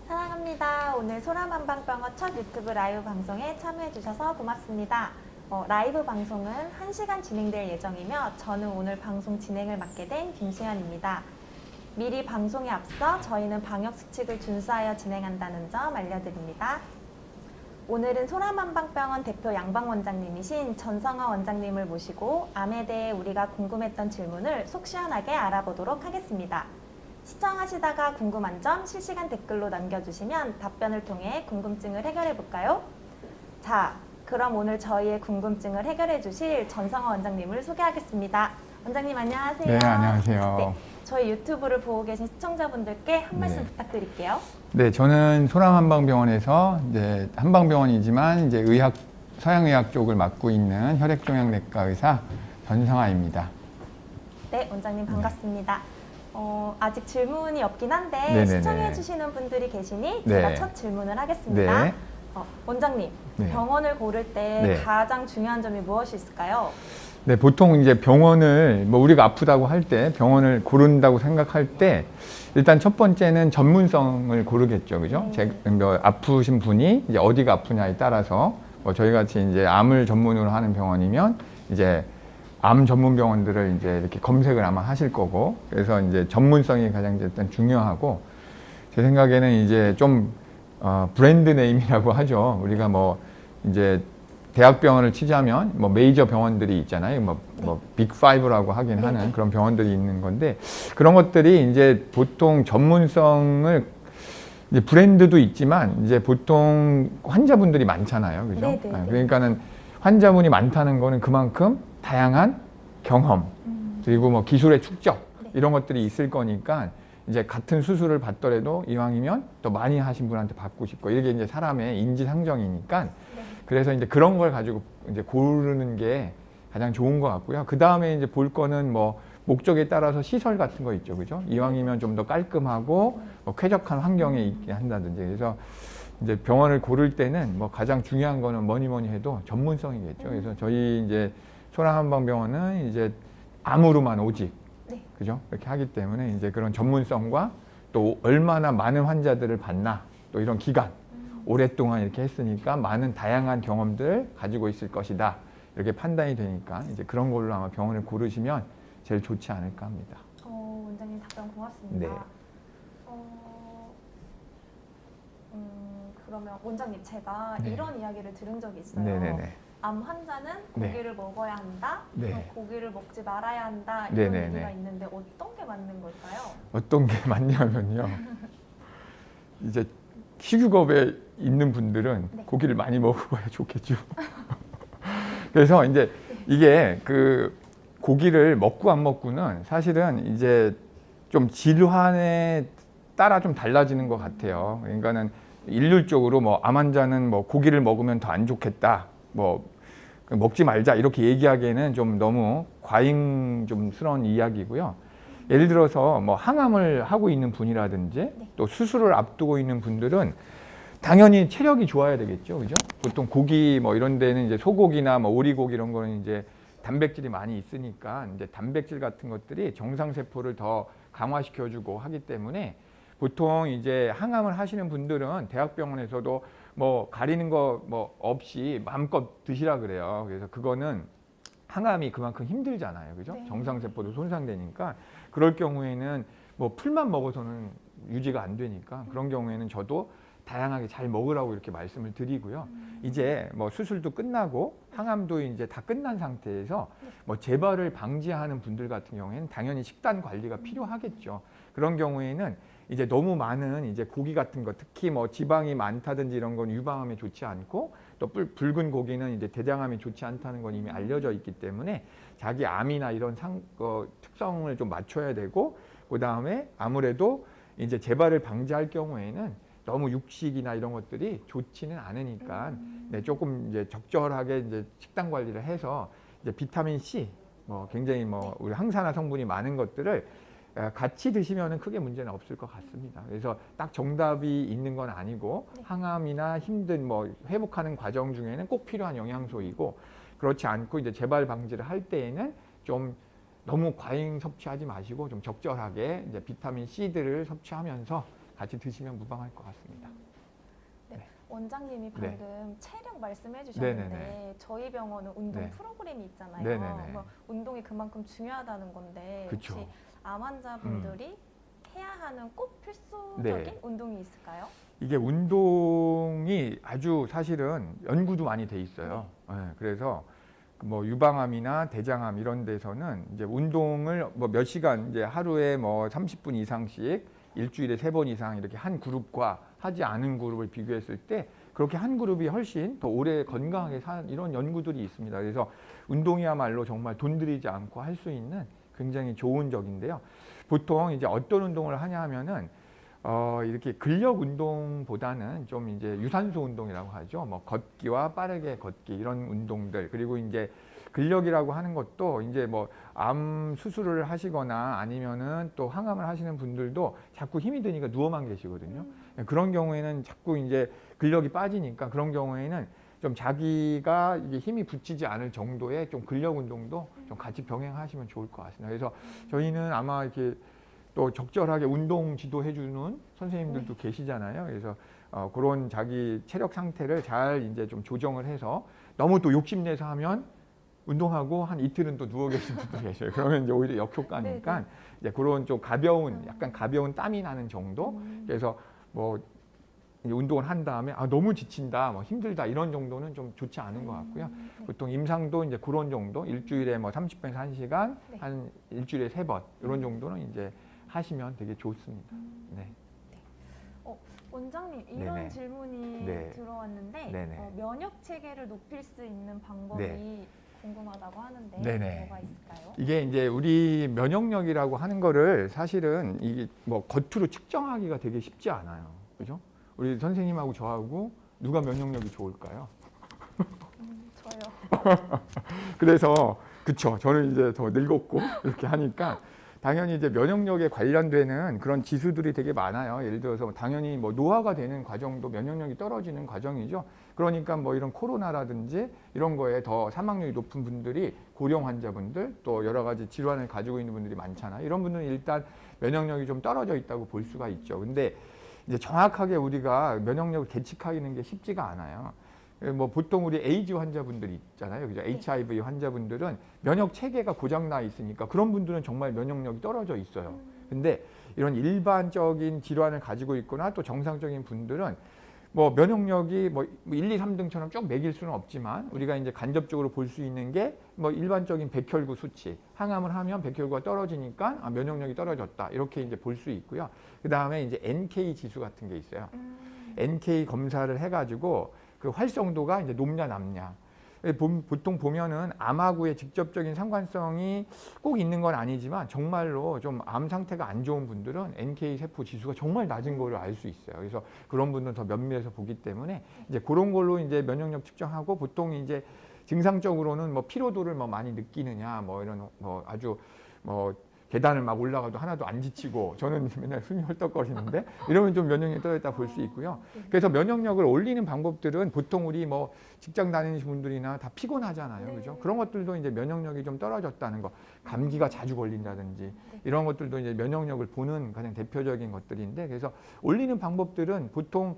사랑합니다. 오늘 소라만방병원 첫 유튜브 라이브 방송에 참여해주셔서 고맙습니다. 라이브 방송은 1시간 진행될 예정이며 저는 오늘 방송 진행을 맡게 된 김수현입니다. 미리 방송에 앞서 저희는 방역수칙을 준수하여 진행한다는 점 알려드립니다. 오늘은 소라만방병원 대표 양방원장님이신 전성화 원장님을 모시고 암에 대해 우리가 궁금했던 질문을 속 시원하게 알아보도록 하겠습니다. 시청하시다가 궁금한 점 실시간 댓글로 남겨주시면 답변을 통해 궁금증을 해결해 볼까요? 자, 그럼 오늘 저희의 궁금증을 해결해 주실 전성화 원장님을 소개하겠습니다. 원장님 안녕하세요. 네, 안녕하세요. 네, 저희 유튜브를 보고 계신 시청자분들께 한 말씀 부탁드릴게요. 네, 저는 소람한방병원에서 이제 한방병원이지만 이제 서양의학 쪽을 맡고 있는 혈액종양내과 의사 전성화입니다. 네, 원장님 반갑습니다. 아직 질문이 없긴 한데 네네네. 시청해 주시는 분들이 계시니 제가 네. 첫 질문을 하겠습니다. 네. 원장님, 네. 병원을 고를 때 네. 가장 중요한 점이 무엇이 있을까요? 네, 보통 이제 병원을 우리가 아프다고 할 때 병원을 고른다고 생각할 때 일단 첫 번째는 전문성을 고르겠죠, 그죠? 아프신 분이 이제 어디가 아프냐에 따라서 저희 같이 이제 암을 전문으로 하는 병원이면 이제 암 전문 병원들을 이제 이렇게 검색을 아마 하실 거고, 그래서 이제 전문성이 가장 일단 중요하고, 제 생각에는 이제 좀 브랜드 네임이라고 하죠. 우리가 이제 대학병원을 치자면 메이저 병원들이 있잖아요. 빅5라고 하긴 하는 그런 병원들이 있는 건데, 그런 것들이 이제 보통 전문성을 이제 브랜드도 있지만 이제 보통 환자분들이 많잖아요. 그죠? 그러니까는 환자분이 많다는 거는 그만큼 다양한 경험, 그리고 기술의 축적, 이런 것들이 있을 거니까 이제 같은 수술을 받더라도 이왕이면 또 많이 하신 분한테 받고 싶고, 이게 이제 사람의 인지상정이니까 그래서 이제 그런 걸 가지고 이제 고르는 게 가장 좋은 것 같고요. 그 다음에 이제 볼 거는 목적에 따라서 시설 같은 거 있죠. 그죠? 이왕이면 좀 더 깔끔하고 쾌적한 환경에 있게 한다든지. 그래서 이제 병원을 고를 때는 가장 중요한 거는 뭐니 해도 전문성이겠죠. 그래서 저희 이제 소라한방병원은 이제 암으로만 오직, 그죠? 이렇게 하기 때문에 이제 그런 전문성과 또 얼마나 많은 환자들을 봤나, 또 이런 기간, 오랫동안 이렇게 했으니까 많은 다양한 경험들을 가지고 있을 것이다, 이렇게 판단이 되니까 이제 그런 걸로 아마 병원을 고르시면 제일 좋지 않을까 합니다. 원장님 답변 고맙습니다. 네. 그러면 원장님, 제가 이런 이야기를 들은 적이 있어요. 네네네. 암 환자는 고기를 먹어야 한다, 고기를 먹지 말아야 한다, 이런 얘기가 있는데 어떤 게 맞는 걸까요? 어떤 게 맞냐면요. 이제 식욕업에 있는 분들은 고기를 많이 먹어야 좋겠죠. 그래서 이제 이게 고기를 먹고 안 먹고는 사실은 이제 좀 질환에 따라 좀 달라지는 것 같아요. 그러니까는 일률적으로 암 환자는 고기를 먹으면 더 안 좋겠다, 먹지 말자, 이렇게 얘기하기에는 좀 너무 과잉스러운 이야기고요. 예를 들어서 항암을 하고 있는 분이라든지 또 수술을 앞두고 있는 분들은 당연히 체력이 좋아야 되겠죠, 그죠? 보통 고기 이런 데는 이제 소고기나 오리고기 이런 거는 이제 단백질이 많이 있으니까 이제 단백질 같은 것들이 정상 세포를 더 강화시켜주고 하기 때문에 보통 이제 항암을 하시는 분들은 대학병원에서도 가리는 거 없이 마음껏 드시라 그래요. 그래서 그거는 항암이 그만큼 힘들잖아요, 그죠? 정상 세포도 손상되니까. 그럴 경우에는 풀만 먹어서는 유지가 안 되니까 그런 경우에는 저도 다양하게 잘 먹으라고 이렇게 말씀을 드리고요. 이제 수술도 끝나고 항암도 이제 다 끝난 상태에서 재발을 방지하는 분들 같은 경우에는 당연히 식단 관리가 필요하겠죠. 그런 경우에는 이제 너무 많은 이제 고기 같은 거, 특히 지방이 많다든지 이런 건 유방암에 좋지 않고, 또 붉은 고기는 이제 대장암에 좋지 않다는 건 이미 알려져 있기 때문에 자기 암이나 이런 특성을 좀 맞춰야 되고, 그 다음에 아무래도 이제 재발을 방지할 경우에는 너무 육식이나 이런 것들이 좋지는 않으니까 조금 이제 적절하게 이제 식단 관리를 해서 이제 비타민 C, 굉장히 우리 항산화 성분이 많은 것들을 같이 드시면은 크게 문제는 없을 것 같습니다. 그래서 딱 정답이 있는 건 아니고 항암이나 힘든 회복하는 과정 중에는 꼭 필요한 영양소이고, 그렇지 않고 이제 재발 방지를 할 때에는 좀 너무 과잉 섭취하지 마시고 좀 적절하게 이제 비타민 C들을 섭취하면서 같이 드시면 무방할 것 같습니다. 네, 원장님이 네. 방금 체력 말씀해 주셨는데 네네네. 저희 병원은 운동 네. 프로그램이 있잖아요. 네네네. 뭐 운동이 그만큼 중요하다는 건데 그쵸. 혹시 암 환자분들이 해야 하는 꼭 필수적인 네. 운동이 있을까요? 이게 운동이 아주 사실은 연구도 많이 돼 있어요. 네, 그래서 뭐 유방암이나 대장암 이런 데서는 이제 운동을 뭐 몇 시간 이제 하루에 뭐 30분 이상씩 일주일에 3번 이상 이렇게 한 그룹과 하지 않은 그룹을 비교했을 때 그렇게 한 그룹이 훨씬 더 오래 건강하게 사는 이런 연구들이 있습니다. 그래서 운동이야말로 정말 돈 들이지 않고 할 수 있는 굉장히 좋은 적인데요. 보통 이제 어떤 운동을 하냐 하면은 이렇게 근력 운동보다는 좀 이제 유산소 운동이라고 하죠. 뭐 걷기와 빠르게 걷기 이런 운동들, 그리고 이제 근력이라고 하는 것도 이제 뭐 암 수술을 하시거나 아니면은 또 항암을 하시는 분들도 자꾸 힘이 드니까 누워만 계시거든요. 그런 경우에는 자꾸 이제 근력이 빠지니까 그런 경우에는 좀 자기가 이게 힘이 붙이지 않을 정도의 좀 근력 운동도 좀 같이 병행하시면 좋을 것 같습니다. 그래서 저희는 아마 이렇게 또 적절하게 운동 지도해주는 선생님들도 계시잖아요. 그래서 그런 자기 체력 상태를 잘 이제 좀 조정을 해서 너무 또 욕심내서 하면 운동하고 한 이틀은 또 누워 계신 분도 계셔요. 그러면 이제 오히려 역효과니까 이제 그런 좀 가벼운, 약간 가벼운 땀이 나는 정도. 그래서 뭐 이제 운동을 한 다음에 너무 지친다, 뭐 힘들다 이런 정도는 좀 좋지 않은 것 같고요. 보통 임상도 이제 그런 정도, 일주일에 뭐 30분에서 1시간, 한 일주일에 3번 이런 정도는 이제 하시면 되게 좋습니다. 네. 원장님 이런 네네. 질문이 네. 들어왔는데 네네. 면역 체계를 높일 수 있는 방법이 네. 궁금하다고 하는데 네네. 뭐가 있을까요? 이게 이제 우리 면역력이라고 하는 거를 사실은 이게 뭐 겉으로 측정하기가 되게 쉽지 않아요. 그죠? 우리 선생님하고 저하고 누가 면역력이 좋을까요? 저요. 그래서 그쵸. 저는 이제 더 늙었고 이렇게 하니까 당연히 이제 면역력에 관련되는 그런 지수들이 되게 많아요. 예를 들어서 당연히 뭐 노화가 되는 과정도 면역력이 떨어지는 과정이죠. 그러니까 뭐 이런 코로나라든지 이런 거에 더 사망률이 높은 분들이 고령 환자분들 또 여러 가지 질환을 가지고 있는 분들이 많잖아요. 이런 분들은 일단 면역력이 좀 떨어져 있다고 볼 수가 있죠. 근데 이제 정확하게 우리가 면역력을 계측하는 게 쉽지가 않아요. 뭐 보통 우리 에이즈 환자분들이 있잖아요. 그죠? HIV 환자분들은 면역 체계가 고장 나 있으니까 그런 분들은 정말 면역력이 떨어져 있어요. 근데 이런 일반적인 질환을 가지고 있거나 또 정상적인 분들은 뭐 면역력이 뭐 1, 2, 3등처럼 쭉 매길 수는 없지만 우리가 이제 간접적으로 볼 수 있는 게 뭐 일반적인 백혈구 수치, 항암을 하면 백혈구가 떨어지니까 면역력이 떨어졌다. 이렇게 이제 볼 수 있고요. 그 다음에 이제 NK 지수 같은 게 있어요. NK 검사를 해가지고 그 활성도가 이제 높냐 낮냐. 보통 보면은 암하고의 직접적인 상관성이 꼭 있는 건 아니지만 정말로 좀 암 상태가 안 좋은 분들은 NK 세포 지수가 정말 낮은 거를 알 수 있어요. 그래서 그런 분들은 더 면밀해서 보기 때문에 이제 그런 걸로 이제 면역력 측정하고 보통 이제 증상적으로는 뭐 피로도를 뭐 많이 느끼느냐 뭐 이런 뭐 아주 뭐 계단을 막 올라가도 하나도 안 지치고 저는 맨날 숨이 헐떡거리는데 이러면 좀 면역력이 떨어졌다 볼 수 있고요. 그래서 면역력을 올리는 방법들은 보통 우리 뭐 직장 다니는 분들이나 다 피곤하잖아요. 그죠? 그런 것들도 이제 면역력이 좀 떨어졌다는 거. 감기가 자주 걸린다든지 이런 것들도 이제 면역력을 보는 가장 대표적인 것들인데 그래서 올리는 방법들은 보통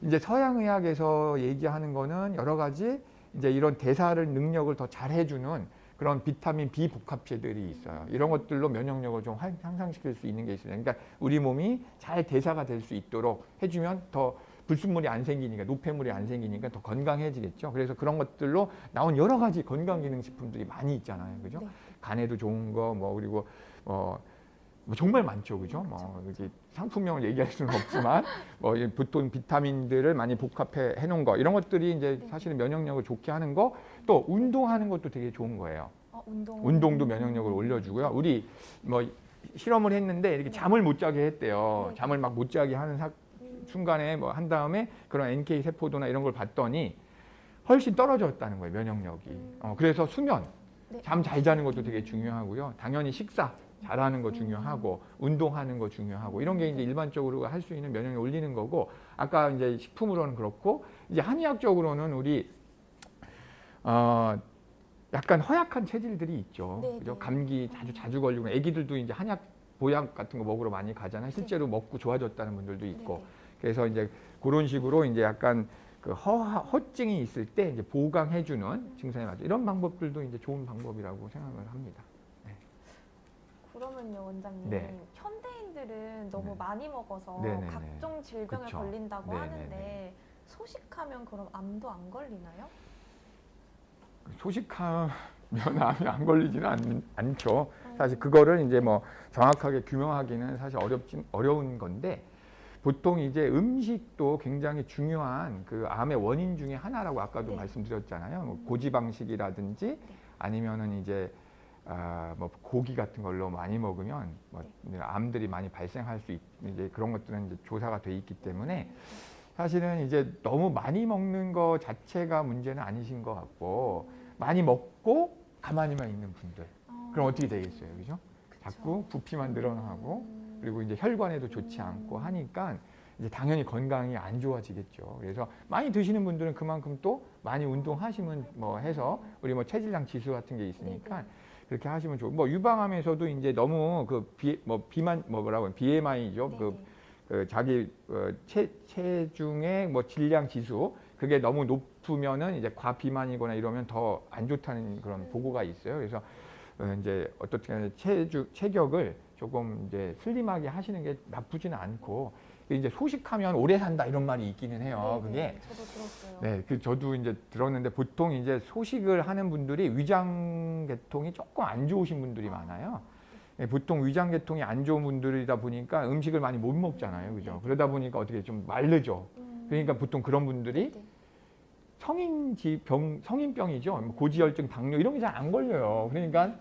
이제 서양의학에서 얘기하는 거는 여러 가지 이제 이런 대사를 능력을 더 잘 해주는 그런 비타민 B 복합제들이 있어요. 이런 것들로 면역력을 좀 향상시킬 수 있는 게 있어요. 그러니까 우리 몸이 잘 대사가 될 수 있도록 해주면 더 불순물이 안 생기니까, 노폐물이 안 생기니까 더 건강해지겠죠. 그래서 그런 것들로 나온 여러 가지 건강기능식품들이 많이 있잖아요. 그죠? 간에도 좋은 거, 뭐, 그리고, 뭐 정말 많죠. 그죠? 뭐, 이렇게 상품명을 얘기할 수는 없지만, 뭐, 보통 비타민들을 많이 복합해 놓은 거, 이런 것들이 이제 사실은 면역력을 좋게 하는 거, 또 운동하는 것도 되게 좋은 거예요. 운동도 면역력을 올려주고요. 우리 뭐 실험을 했는데 이렇게 잠을 못 자게 했대요. 잠을 막 못 자게 하는 순간에 뭐 한 다음에 그런 NK 세포도나 이런 걸 봤더니 훨씬 떨어졌다는 거예요. 면역력이. 그래서 수면, 잠 잘 자는 것도 되게 중요하고요. 당연히 식사 잘하는 거 중요하고 운동하는 거 중요하고 이런 게 이제 일반적으로 할 수 있는 면역력 올리는 거고 아까 이제 식품으로는 그렇고 이제 한의학적으로는 우리 약간 허약한 체질들이 있죠. 그죠? 감기 자주 걸리고 애기들도 이제 한약 보약 같은 거 먹으러 많이 가잖아요. 실제로 먹고 좋아졌다는 분들도 있고. 네네. 그래서 이제 그런 식으로 이제 약간 그 허증이 있을 때 이제 보강해주는 증상에 맞죠. 이런 방법들도 이제 좋은 방법이라고 생각을 합니다. 그러면요, 원장님. 네. 현대인들은 너무 네. 많이 먹어서 네네네. 각종 질병에 그쵸. 걸린다고 네네네. 하는데 소식하면 그럼 암도 안 걸리나요? 소식하면 암이 안 걸리지는 않죠. 사실 그거를 이제 뭐 정확하게 규명하기는 사실 어려운 건데 보통 이제 음식도 굉장히 중요한 그 암의 원인 중에 하나라고 아까도 네. 말씀드렸잖아요. 뭐 고지방식이라든지 아니면은 이제 뭐 고기 같은 걸로 많이 먹으면 뭐 암들이 많이 발생할 수 이제 그런 것들은 이제 조사가 돼 있기 때문에 사실은 이제 너무 많이 먹는 거 자체가 문제는 아니신 것 같고 많이 먹고 가만히만 있는 분들 그럼 어떻게 되겠어요, 그죠? 자꾸 부피만 늘어나고 그리고 이제 혈관에도 좋지 않고 하니까 이제 당연히 건강이 안 좋아지겠죠. 그래서 많이 드시는 분들은 그만큼 또 많이 운동하시면 뭐 해서 우리 뭐 체질량 지수 같은 게 있으니까 그렇게 하시면 좋고 뭐 유방암에서도 이제 너무 그 비만 뭐라고 BMI죠. 그 자기 체중의 뭐 질량 지수 그게 너무 높으면은 이제 과비만이거나 이러면 더 안 좋다는 그런 보고가 있어요. 그래서 이제 어떻게 체격을 조금 이제 슬림하게 하시는 게 나쁘지는 않고 이제 소식하면 오래 산다 이런 말이 있기는 해요. 그게 저도 들었어요. 네, 저도 이제 들었는데 보통 이제 소식을 하는 분들이 위장계통이 조금 안 좋으신 분들이 많아요. 보통 위장계통이 안 좋은 분들이다 보니까 음식을 많이 못 먹잖아요, 그죠? 그러다 보니까 어떻게 좀 마르죠. 그러니까 보통 그런 분들이 성인병이죠. 고지혈증, 당뇨 이런 게 잘 안 걸려요. 그러니까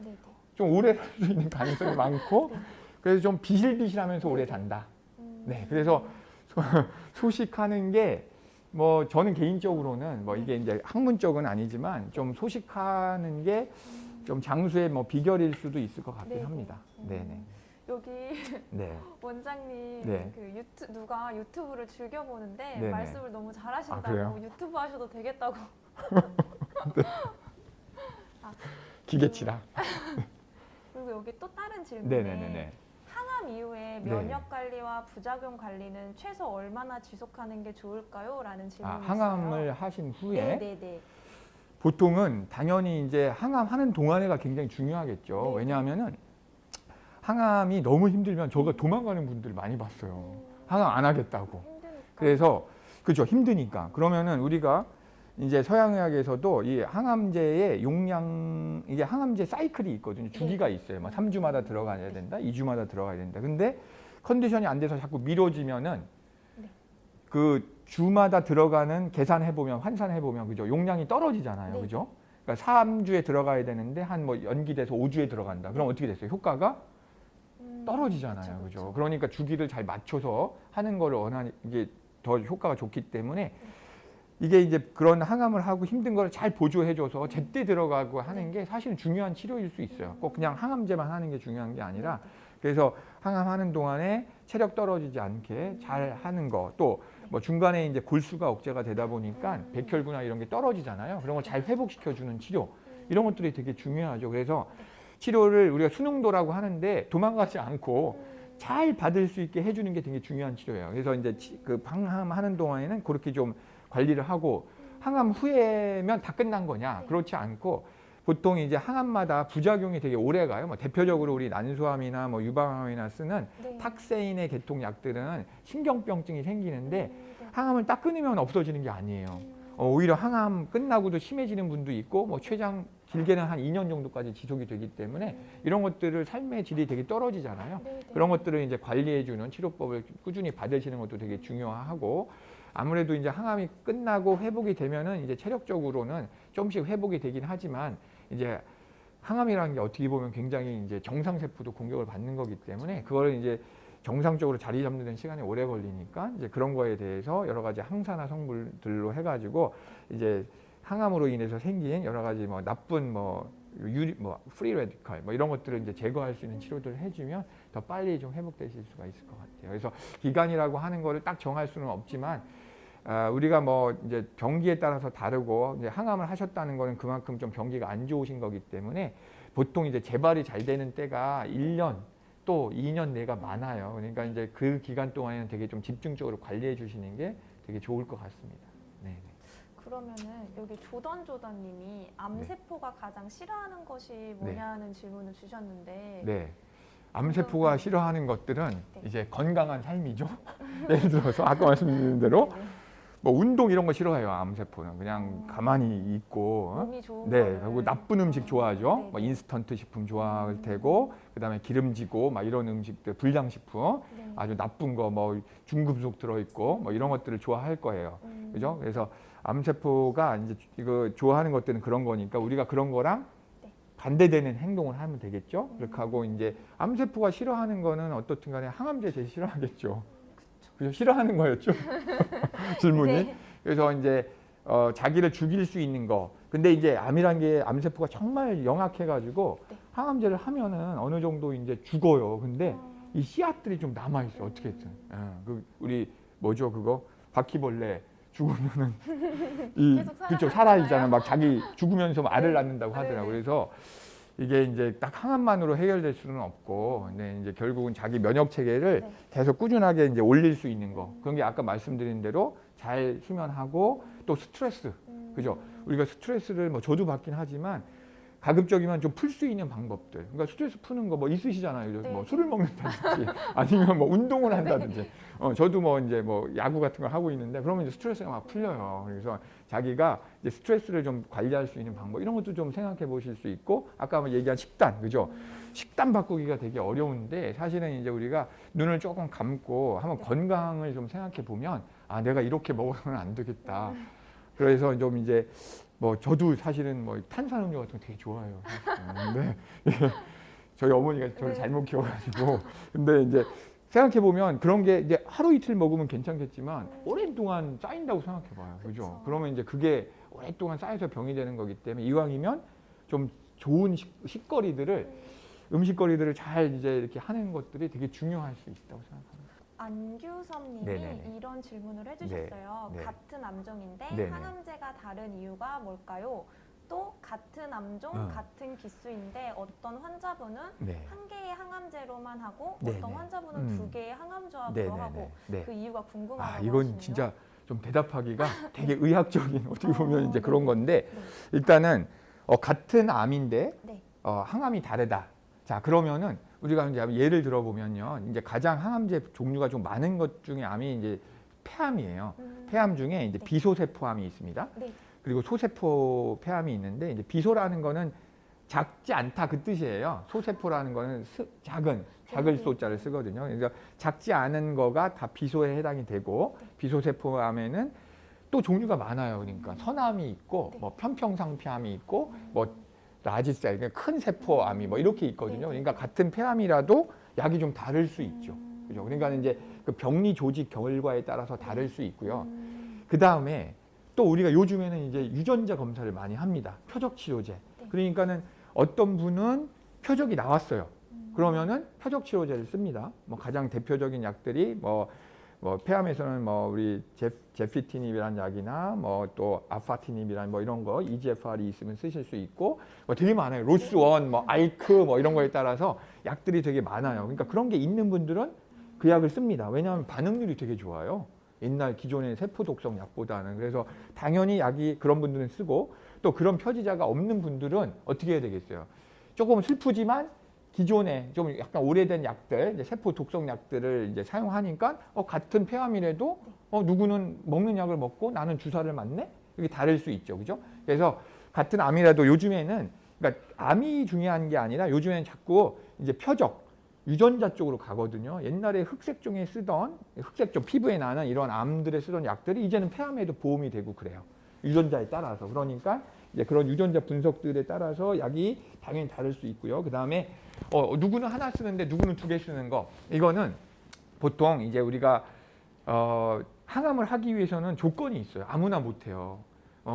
좀 오래 살 수 있는 가능성이 많고 그래서 좀 비실비실하면서 오래 산다. 네, 그래서 소식하는 게 뭐 저는 개인적으로는 뭐 이게 이제 학문적은 아니지만 좀 소식하는 게 좀 장수의 뭐 비결일 수도 있을 것 같긴 합니다. 네네. 여기 네. 원장님 네. 그 누가 유튜브를 즐겨 보는데 네네. 말씀을 너무 잘하신다고 그래요? 유튜브 하셔도 되겠다고. 기계치라. 그리고 여기 또 다른 질문에 네네네. 항암 이후에 면역 관리와 부작용 관리는 최소 얼마나 지속하는 게 좋을까요? 라는 질문이 있어요. 항암을 하신 후에 네네네. 보통은 당연히 이제 항암하는 동안에가 굉장히 중요하겠죠. 네. 왜냐하면은 항암이 너무 힘들면 저가 도망가는 분들 많이 봤어요. 항암 안 하겠다고. 힘드니까. 그래서 그죠, 힘드니까. 그러면은 우리가 이제 서양의학에서도 이 항암제의 용량 이게 항암제 사이클이 있거든요. 주기가 있어요. 막 3주마다 들어가야 된다, 2주마다 들어가야 된다. 근데 컨디션이 안 돼서 자꾸 미뤄지면은 그 주마다 들어가는 계산해 보면 환산해 보면 그죠, 용량이 떨어지잖아요. 그죠? 그러니까 3주에 들어가야 되는데 한 뭐 연기돼서 5주에 들어간다. 그럼 어떻게 됐어요? 효과가 떨어지잖아요. 그죠? 그러니까 주기를 잘 맞춰서 하는 거를 원하는 이게 더 효과가 좋기 때문에 이게 이제 그런 항암을 하고 힘든 걸 잘 보조해줘서 제때 들어가고 하는 게 사실은 중요한 치료일 수 있어요. 꼭 그냥 항암제만 하는 게 중요한 게 아니라 그래서 항암하는 동안에 체력 떨어지지 않게 잘 하는 거 또 뭐 중간에 이제 골수가 억제가 되다 보니까 백혈구나 이런 게 떨어지잖아요. 그런 걸 잘 회복시켜주는 치료 이런 것들이 되게 중요하죠. 그래서 치료를 우리가 수능도라고 하는데 도망가지 않고 잘 받을 수 있게 해주는 게 되게 중요한 치료예요. 그래서 이제 그 항암하는 동안에는 그렇게 좀 관리를 하고 항암 후에면 다 끝난 거냐? 그렇지 않고 보통 이제 항암마다 부작용이 되게 오래 가요. 뭐 대표적으로 우리 난소암이나 뭐 유방암이나 쓰는 탁세인의 계통 약들은 신경병증이 생기는데 항암을 딱 끊으면 없어지는 게 아니에요. 오히려 항암 끝나고도 심해지는 분도 있고 뭐 최장 길게는 한 2년 정도까지 지속이 되기 때문에 이런 것들을 삶의 질이 되게 떨어지잖아요. 그런 것들을 이제 관리해주는 치료법을 꾸준히 받으시는 것도 되게 중요하고 아무래도 이제 항암이 끝나고 회복이 되면은 이제 체력적으로는 조금씩 회복이 되긴 하지만 이제 항암이라는 게 어떻게 보면 굉장히 이제 정상세포도 공격을 받는 거기 때문에 그거를 이제 정상적으로 자리 잡는 데는 시간이 오래 걸리니까 이제 그런 거에 대해서 여러 가지 항산화 성분들로 해가지고 이제 항암으로 인해서 생긴 여러 가지 뭐 나쁜 뭐 프리 레디컬 뭐 이런 것들을 이제 제거할 수 있는 치료들을 해주면 더 빨리 좀 회복되실 수가 있을 것 같아요. 그래서 기간이라고 하는 거를 딱 정할 수는 없지만 우리가 뭐 이제 병기에 따라서 다르고 이제 항암을 하셨다는 거는 그만큼 좀 병기가 안 좋으신 거기 때문에 보통 이제 재발이 잘 되는 때가 1년 또 2년 내가 많아요. 그러니까 이제 그 기간 동안에는 되게 좀 집중적으로 관리해 주시는 게 되게 좋을 것 같습니다. 네. 그러면은 여기 조던님이 암세포가 가장 싫어하는 것이 뭐냐는 질문을 주셨는데 네. 암세포가 싫어하는 것들은 이제 건강한 삶이죠. 예를 들어서 아까 말씀드린 대로 뭐 운동 이런 거 싫어해요. 암세포는 그냥 가만히 있고 몸이 좋은 네, 그리고 나쁜 음식 좋아하죠. 네. 뭐 인스턴트 식품 좋아할 테고 그다음에 기름지고 막 이런 음식들 불량식품 네. 아주 나쁜 거 뭐 중금속 들어있고 뭐 이런 것들을 좋아할 거예요. 그죠? 그래서 암세포가 이제 이거 좋아하는 것들은 그런 거니까 우리가 그런 거랑 반대되는 행동을 하면 되겠죠. 그렇게 하고 이제 암세포가 싫어하는 거는 어떻든 간에 항암제 제일 싫어하겠죠. 그죠? 싫어하는 거였죠. 질문이. 네. 그래서 이제 자기를 죽일 수 있는 거. 근데 이제 암이란 게 암세포가 정말 영악해가지고 항암제를 하면은 어느 정도 이제 죽어요. 근데 이 씨앗들이 좀 남아 있어. 어떻게든. 그 우리 뭐죠 그거 바퀴벌레 죽으면은 이 그쵸 살아있잖아요. 막 자기 죽으면서 알을 낳는다고 하더라고요. 그래서 이게 이제 딱 항암만으로 해결될 수는 없고, 근데 이제 결국은 자기 면역 체계를 계속 꾸준하게 이제 올릴 수 있는 거. 그런 게 아까 말씀드린 대로 잘 수면하고 또 스트레스, 그죠? 우리가 스트레스를 뭐 저도 받긴 하지만 가급적이면 좀 풀 수 있는 방법들. 그러니까 스트레스 푸는 거 뭐 있으시잖아요. 뭐 술을 먹는다든지 아니면 뭐 운동을 한다든지. 저도 뭐 이제 뭐 야구 같은 걸 하고 있는데 그러면 이제 스트레스가 막 풀려요. 그래서 자기가 이제 스트레스를 좀 관리할 수 있는 방법 이런 것도 좀 생각해 보실 수 있고 아까 얘기한 식단, 그죠? 식단 바꾸기가 되게 어려운데 사실은 이제 우리가 눈을 조금 감고 한번 건강을 좀 생각해 보면 아 내가 이렇게 먹어서는 안 되겠다. 그래서 좀 이제 뭐 저도 사실은 뭐 탄산음료 같은 거 되게 좋아해요. 근데 저희 어머니가 저를 잘못 키워가지고 근데 이제 생각해 보면 그런 게 이제 하루 이틀 먹으면 괜찮겠지만 오랜 동안 쌓인다고 생각해 봐요. 그죠? 그러면 이제 그게 오랫동안 쌓여서 병이 되는 거기 때문에 이왕이면 좀 좋은 식거리들을 음식거리들을 잘 이제 이렇게 하는 것들이 되게 중요할 수 있다고 생각합니다. 안규섭님이 네네네. 이런 질문을 해주셨어요. 네. 같은 암종인데 네네. 항암제가 다른 이유가 뭘까요? 또 같은 암종, 같은 기수인데 어떤 환자분은 한 개의 항암제로만 하고 네네. 어떤 환자분은 두 개의 항암조합으로 네네네. 하고 네. 그 이유가 궁금하다고 아, 이건 하시네요. 진짜 좀 대답하기가 되게 의학적인 어떻게 보면 이제 그런 건데 일단은 같은 암인데 항암이 다르다. 자 그러면은 우리가 이제 예를 들어보면요, 이제 가장 항암제 종류가 좀 많은 것 중에 암이 이제 폐암이에요. 폐암 중에 이제 비소세포암이 있습니다. 그리고 소세포 폐암이 있는데 이제 비소라는 거는 작지 않다 그 뜻이에요. 소세포라는 거는 작을 소자를 쓰거든요. 그러니까 작지 않은 거가 다 비소에 해당이 되고 비소세포암에는 또 종류가 많아요. 그러니까 선암이 있고 뭐 편평상폐암이 있고 뭐 라지셀, 그러니까 큰 세포암이 뭐 이렇게 있거든요. 그러니까 같은 폐암이라도 약이 좀 다를 수 있죠. 그죠? 그러니까 이제 그 병리 조직 결과에 따라서 다를 수 있고요. 그 다음에 또 우리가 요즘에는 이제 유전자 검사를 많이 합니다. 표적 치료제. 그러니까는 어떤 분은 표적이 나왔어요. 그러면은 표적 치료제를 씁니다. 뭐 가장 대표적인 약들이 뭐 폐암에서는 뭐 우리 제피티닙이라는 약이나 뭐 또 아파티닙이라는 뭐 이런 거 EGFR이 있으면 쓰실 수 있고 뭐 되게 많아요. 로스원, 뭐 알크 뭐 이런 거에 따라서 약들이 되게 많아요. 그러니까 그런 게 있는 분들은 그 약을 씁니다. 왜냐하면 반응률이 되게 좋아요. 옛날 기존의 세포 독성 약보다는. 그래서 당연히 약이 그런 분들은 쓰고 또 그런 표지자가 없는 분들은 어떻게 해야 되겠어요? 조금 슬프지만 기존에 좀 약간 오래된 약들, 이제 세포 독성 약들을 이제 사용하니까 같은 폐암이라도 누구는 먹는 약을 먹고 나는 주사를 맞네? 이게 다를 수 있죠, 그죠? 그래서 같은 암이라도 요즘에는 그러니까 암이 중요한 게 아니라 요즘에는 자꾸 이제 표적 유전자 쪽으로 가거든요. 옛날에 흑색종에 쓰던 흑색종 피부에 나는 이런 암들에 쓰던 약들이 이제는 폐암에도 보험이 되고 그래요. 유전자에 따라서. 그러니까 이제 그런 유전자 분석들에 따라서 약이 당연히 다를 수 있고요. 그 다음에 누구는 하나 쓰는데 누구는 두 개 쓰는 거. 이거는 보통 이제 우리가 항암을 하기 위해서는 조건이 있어요. 아무나 못해요.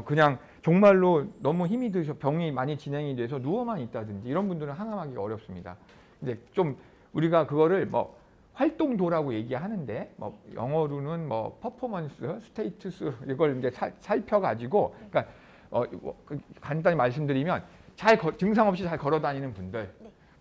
그냥 정말로 너무 힘이 드셔 병이 많이 진행이 돼서 누워만 있다든지 이런 분들은 항암하기가 어렵습니다. 이제 좀 우리가 그거를 뭐 활동도라고 얘기하는데 뭐 영어로는 뭐 퍼포먼스, 스테이투스 이걸 이제 살펴가지고 그러니까 간단히 말씀드리면 증상 없이 잘 걸어 다니는 분들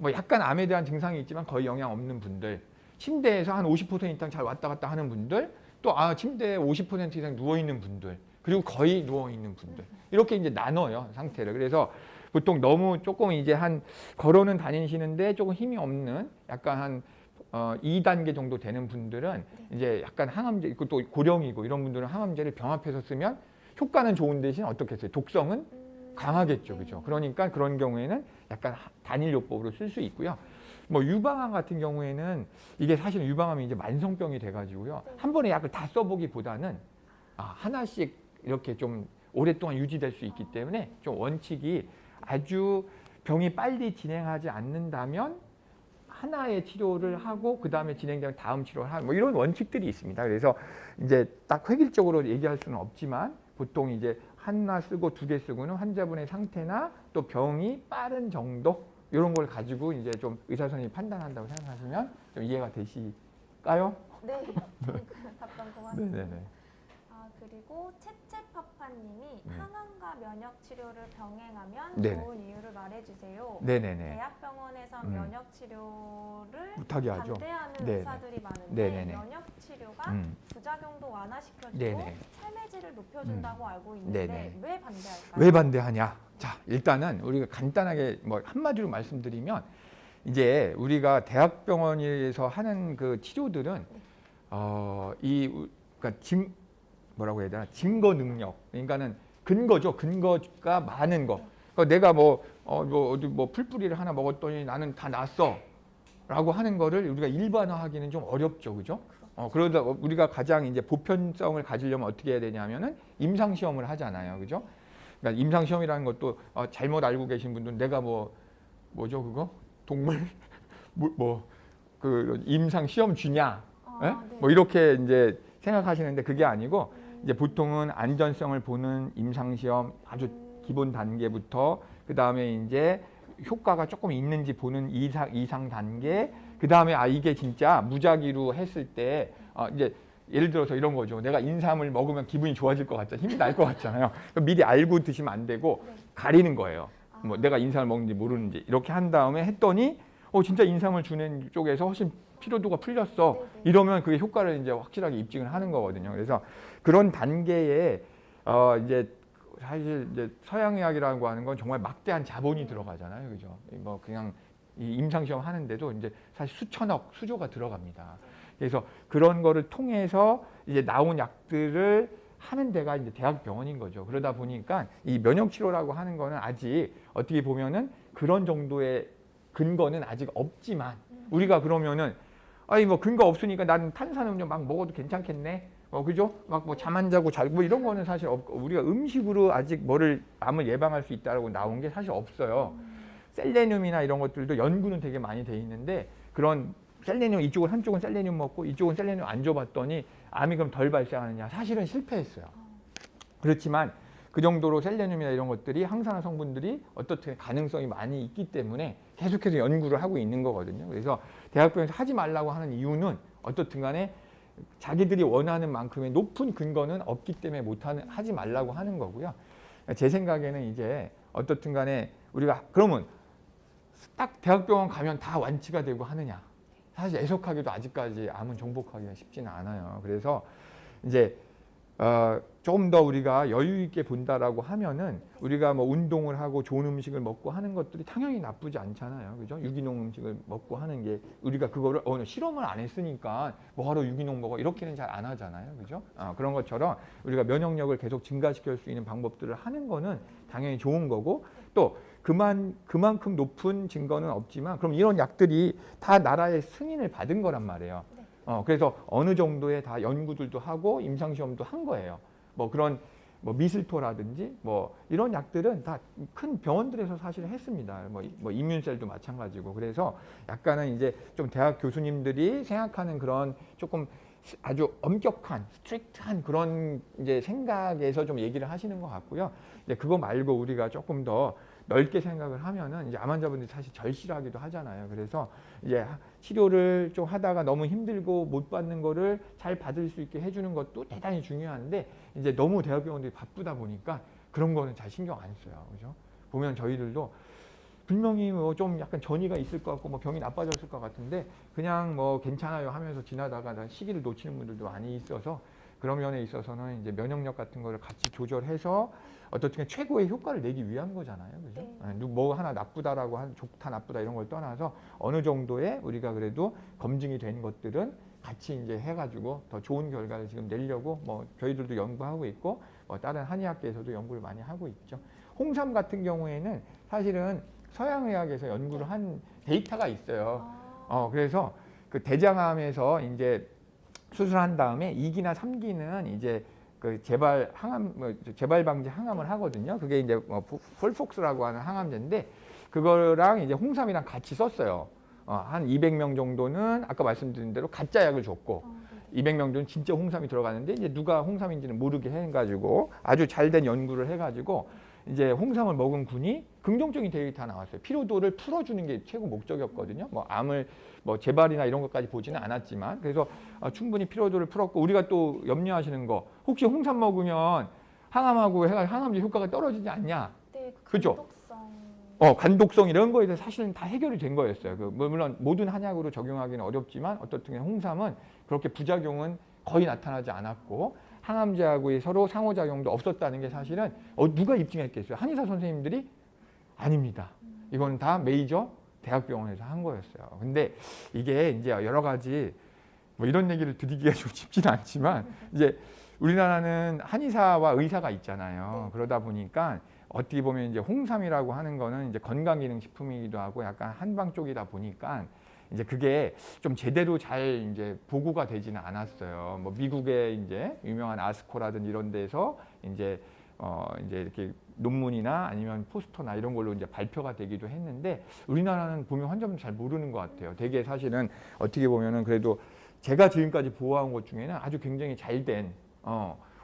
뭐 약간 암에 대한 증상이 있지만 거의 영향 없는 분들, 침대에서 한 50% 이상 잘 왔다 갔다 하는 분들, 또 침대에 50% 이상 누워 있는 분들, 그리고 거의 누워 있는 분들, 이렇게 이제 나눠요 상태를. 그래서 보통 너무 조금 이제 한 걸어는 다니시는데 조금 힘이 없는 약간 한 2단계 정도 되는 분들은 이제 약간 항암제 있고 또 고령이고 이런 분들은 항암제를 병합해서 쓰면 효과는 좋은 대신 어떻겠어요? 독성은 강하겠죠, 그죠? 그러니까 그런 경우에는 약간 단일요법으로 쓸 수 있고요. 뭐 유방암 같은 경우에는 이게 사실 유방암이 이제 만성병이 돼가지고요. 한 번에 약을 다 써보기보다는 하나씩 이렇게 좀 오랫동안 유지될 수 있기 때문에 좀 원칙이 아주 병이 빨리 진행하지 않는다면 하나의 치료를 하고 그 다음에 진행되면 다음 치료를 하고 뭐 이런 원칙들이 있습니다. 그래서 이제 딱 획일적으로 얘기할 수는 없지만 보통 이제 하나 쓰고 2개 쓰고는 환자분의 상태나 또 병이 빠른 정도 이런 걸 가지고 이제 좀 의사 선생님이 판단한다고 생각하시면 좀 이해가 되실까요? 네. 답변 고맙습니다. 네네네. 그리고 채채파파님이 항암과 면역 치료를 병행하면 네네. 좋은 이유를 말해주세요. 네네네. 대학병원에서 면역 치료를 못하게 하죠. 반대하는 네네. 의사들이 많은데 네네네. 면역 치료가 부작용도 완화시켜주고 네네. 삶의 질을 높여준다고 알고 있는데 네네. 왜 반대할까요? 왜 반대하냐? 자, 일단은 우리가 간단하게 뭐 한마디로 말씀드리면 이제 우리가 대학병원에서 하는 그 치료들은 그러니까 뭐라고 해야 되나? 증거 능력. 그러니까는 근거죠. 근거가 많은 거. 그러니까 내가 어디 풀뿌리를 하나 먹었더니 나는 다 낫어. 라고 하는 거를 우리가 일반화하기는 좀 어렵죠. 그죠? 그러다 우리가 가장 이제 보편성을 가지려면 어떻게 해야 되냐면은 임상시험을 하잖아요. 그죠? 그러니까 임상시험이라는 것도 잘못 알고 계신 분들은 내가 뭐죠 그거? 동물? 그 임상시험 주냐? 네. 뭐 이렇게 이제 생각하시는데 그게 아니고 이제 보통은 안전성을 보는 임상시험 아주 기본 단계부터 그 다음에 이제 효과가 조금 있는지 보는 이상 단계, 그 다음에 이게 진짜 무작위로 했을 때 이제 예를 들어서 이런 거죠. 내가 인삼을 먹으면 기분이 좋아질 것 같잖아요. 힘이 날 것 같잖아요. 미리 알고 드시면 안 되고 가리는 거예요. 뭐 내가 인삼을 먹는지 모르는지 이렇게 한 다음에 했더니 진짜 인삼을 주는 쪽에서 훨씬 피로도가 풀렸어. 이러면 그게 효과를 이제 확실하게 입증을 하는 거거든요. 그래서 그런 단계에 이제 사실 이제 서양의학이라고 하는 건 정말 막대한 자본이 들어가잖아요, 그죠? 뭐 그냥 이 임상시험 하는데도 이제 사실 수천억, 수조가 들어갑니다. 그래서 그런 거를 통해서 이제 나온 약들을 하는 데가 이제 대학병원인 거죠. 그러다 보니까 이 면역치료라고 하는 거는 아직 어떻게 보면은 그런 정도의 근거는 아직 없지만 우리가 그러면은 뭐 근거 없으니까 나는 탄산음료 막 먹어도 괜찮겠네. 그죠? 막 뭐 잠 안 자고 자고 이런 거는 사실 없고 우리가 음식으로 아직 암을 예방할 수 있다라고 나온 게 사실 없어요. 셀레늄이나 이런 것들도 연구는 되게 많이 돼 있는데 그런 셀레늄 한쪽은 셀레늄 먹고 이쪽은 셀레늄 안 줘봤더니 암이 그럼 덜 발생하느냐? 사실은 실패했어요. 그렇지만 그 정도로 셀레늄이나 이런 것들이 항산화 성분들이 어떻게 가능성이 많이 있기 때문에 계속해서 연구를 하고 있는 거거든요. 그래서 대학병원에서 하지 말라고 하는 이유는 어떻든 간에 자기들이 원하는 만큼의 높은 근거는 없기 때문에 하지 말라고 하는 거고요. 제 생각에는 이제 어떻든 간에 우리가 그러면 딱 대학병원 가면 다 완치가 되고 하느냐? 사실 애석하게도 아직까지 암은 정복하기가 쉽지는 않아요. 그래서 이제 조금 더 우리가 여유 있게 본다라고 하면은 우리가 뭐 운동을 하고 좋은 음식을 먹고 하는 것들이 당연히 나쁘지 않잖아요. 그죠? 유기농 음식을 먹고 하는 게 우리가 그거를 실험을 안 했으니까 뭐하러 유기농 먹어 이렇게는 잘 안 하잖아요. 그죠? 그런 것처럼 우리가 면역력을 계속 증가시킬 수 있는 방법들을 하는 거는 당연히 좋은 거고 또 그만큼 높은 증거는 없지만 그럼 이런 약들이 다 나라의 승인을 받은 거란 말이에요. 그래서 어느 정도의 다 연구들도 하고 임상시험도 한 거예요. 뭐 그런 미슬토라든지 뭐 이런 약들은 다 큰 병원들에서 사실 했습니다. 뭐 이뮨셀도 마찬가지고. 그래서 약간은 이제 좀 대학 교수님들이 생각하는 그런 조금 아주 엄격한 스트릭트한 그런 이제 생각에서 좀 얘기를 하시는 것 같고요. 이제 그거 말고 우리가 조금 더 넓게 생각을 하면은 이제 암 환자분들이 사실 절실하기도 하잖아요. 그래서 이제 치료를 좀 하다가 너무 힘들고 못 받는 거를 잘 받을 수 있게 해주는 것도 대단히 중요한데 이제 너무 대학병원들이 바쁘다 보니까 그런 거는 잘 신경 안 써요. 그죠? 보면 저희들도 분명히 뭐 좀 약간 전이가 있을 것 같고 뭐 병이 나빠졌을 것 같은데 그냥 뭐 괜찮아요 하면서 지나다가 시기를 놓치는 분들도 많이 있어서 그런 면에 있어서는 이제 면역력 같은 거를 같이 조절해서 어떻게 최고의 효과를 내기 위한 거잖아요. 그죠? 네. 뭐 하나 나쁘다라고 좋다 나쁘다 이런 걸 떠나서 어느 정도의 우리가 그래도 검증이 된 것들은 같이 이제 해가지고 더 좋은 결과를 지금 내려고 뭐 저희들도 연구하고 있고 뭐 다른 한의학계에서도 연구를 많이 하고 있죠. 홍삼 같은 경우에는 사실은 서양의학에서 연구를 한 데이터가 있어요. 그래서 그 대장암에서 이제 수술한 다음에 2기나 3기는 이제 그 재발 방지 항암을 하거든요. 그게 이제 뭐 폴폭스라고 하는 항암제인데 그거랑 이제 홍삼이랑 같이 썼어요. 한 200명 정도는 아까 말씀드린 대로 가짜 약을 줬고 200명 정도는 진짜 홍삼이 들어가는데 이제 누가 홍삼인지는 모르게 해가지고 아주 잘된 연구를 해가지고 이제 홍삼을 먹은 군이 긍정적인 데이터가 나왔어요. 피로도를 풀어주는 게 최고 목적이었거든요. 뭐 암을 뭐 재발이나 이런 것까지 보지는 않았지만 그래서 충분히 피로도를 풀었고 우리가 또 염려하시는 거 혹시 홍삼 먹으면 항암하고 항암제 효과가 떨어지지 않냐? 네, 그 그죠? 간독성. 간독성 이런 거에 대해서 사실은 다 해결이 된 거였어요. 물론 모든 한약으로 적용하기는 어렵지만 어떻든 홍삼은 그렇게 부작용은 거의 나타나지 않았고 항암제하고의 서로 상호작용도 없었다는 게 사실은 누가 입증했겠어요? 한의사 선생님들이 아닙니다. 이건 다 메이저 대학병원에서 한 거였어요. 근데 이게 이제 여러 가지 뭐 이런 얘기를 드리기가 좀 쉽지는 않지만 이제 우리나라는 한의사와 의사가 있잖아요. 그러다 보니까 어떻게 보면 이제 홍삼이라고 하는 거는 이제 건강기능식품이기도 하고 약간 한방 쪽이다 보니까 이제 그게 좀 제대로 잘 이제 보고가 되지는 않았어요. 뭐 미국의 이제 유명한 아스코라든 이런 데서 이제 이제 이렇게 논문이나 아니면 포스터나 이런 걸로 이제 발표가 되기도 했는데 우리나라는 보면 환자분 잘 모르는 것 같아요. 되게 사실은 어떻게 보면은 그래도 제가 지금까지 보아온 것 중에는 아주 굉장히 잘된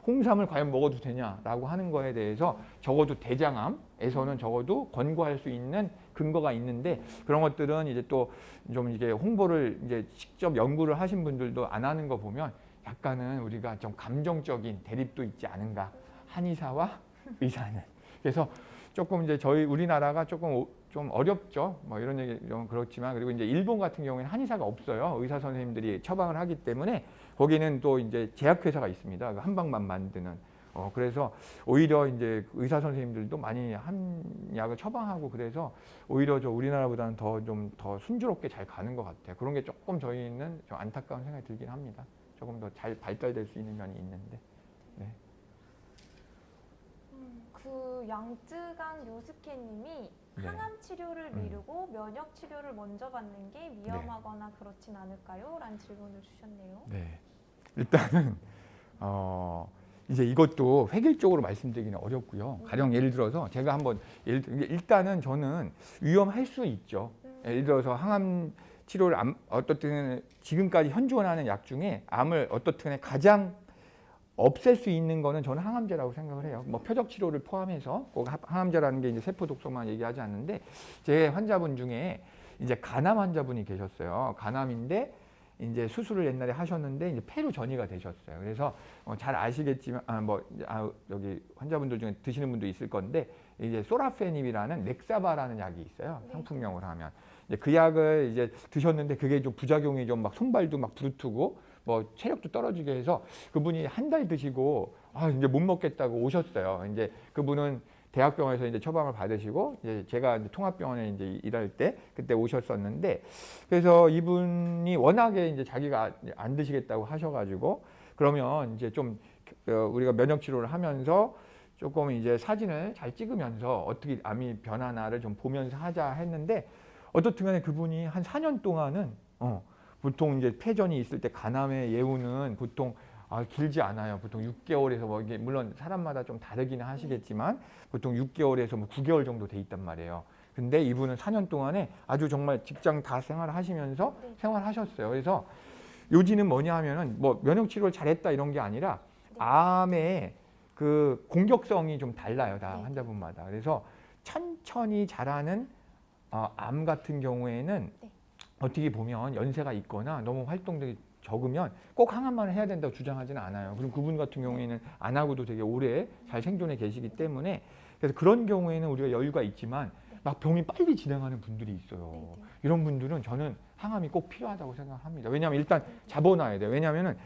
홍삼을 과연 먹어도 되냐라고 하는 거에 대해서 적어도 대장암에서는 적어도 권고할 수 있는 근거가 있는데 그런 것들은 이제 또 좀 이게 홍보를 이제 직접 연구를 하신 분들도 안 하는 거 보면 약간은 우리가 좀 감정적인 대립도 있지 않은가 한의사와 의사는 그래서 조금 이제 우리나라가 조금 좀 어렵죠. 뭐 이런 얘기 좀 그렇지만 그리고 이제 일본 같은 경우에는 한의사가 없어요. 의사 선생님들이 처방을 하기 때문에 거기는 또 이제 제약회사가 있습니다. 그 한방만 만드는. 그래서 오히려 이제 의사 선생님들도 많이 한약을 처방하고 그래서 오히려 우리나라보다는 좀 더 순조롭게 잘 가는 것 같아요. 그런 게 조금 저희는 좀 안타까운 생각이 들긴 합니다. 조금 더 잘 발달될 수 있는 면이 있는데. 네. 그 양쯔강 요스케님이 네. 항암 치료를 미루고 면역 치료를 먼저 받는 게 위험하거나 그렇진 않을까요? 라는 질문을 주셨네요. 네. 일단은 이제 이것도 획일적으로 말씀드리기는 어렵고요. 가령 예를 들어서 제가 한번 일단은 저는 위험할 수 있죠. 예를 들어서 항암 치료를 어떻든 지금까지 현존하는 약 중에 암을 어떻든 가장 없앨 수 있는 거는 저는 항암제라고 생각을 해요. 뭐 표적 치료를 포함해서 꼭 항암제라는 게 이제 세포 독성만 얘기하지 않는데 제 환자분 중에 이제 간암 환자분이 계셨어요. 간암인데 이제 수술을 옛날에 하셨는데 이제 폐로 전이가 되셨어요. 그래서 잘 아시겠지만 여기 환자분들 중에 드시는 분도 있을 건데 이제 소라페닙이라는 넥사바라는 약이 있어요. 상품명으로 하면 이제 그 약을 이제 드셨는데 그게 좀 부작용이 좀 막 손발도 막 부르트고 뭐 체력도 떨어지게 해서 그분이 한 달 드시고 이제 못 먹겠다고 오셨어요. 이제 그분은 대학병원에서 이제 처방을 받으시고 이제 제가 이제 통합병원에 이제 일할 때 그때 오셨었는데 그래서 이분이 워낙에 이제 자기가 안 드시겠다고 하셔가지고 그러면 이제 좀 우리가 면역 치료를 하면서 조금 이제 사진을 잘 찍으면서 어떻게 암이 변하나를 좀 보면서 하자 했는데 어떻든 간에 그분이 한 4년 동안은 보통 이제 폐전이 있을 때 간암의 예후는 보통 길지 않아요. 보통 6개월에서 뭐 이게 물론 사람마다 좀 다르기는 하시겠지만 보통 6개월에서 뭐 9개월 정도 돼 있단 말이에요. 근데 이분은 4년 동안에 아주 정말 직장 다 생활하시면서 생활하셨어요. 그래서 요지는 뭐냐 하면은 뭐 면역 치료를 잘했다 이런 게 아니라 암의 그 공격성이 좀 달라요. 다 환자분마다. 그래서 천천히 자라는 암 같은 경우에는 어떻게 보면 연세가 있거나 너무 활동력이 적으면 꼭 항암만 해야 된다고 주장하지는 않아요. 그리고 그분 같은 경우에는 안 하고도 되게 오래 잘 생존해 계시기 때문에 그래서 그런 경우에는 우리가 여유가 있지만 막 병이 빨리 진행하는 분들이 있어요. 네네. 이런 분들은 저는 항암이 꼭 필요하다고 생각합니다. 왜냐하면 일단 잡아놔야 돼요. 왜냐하면은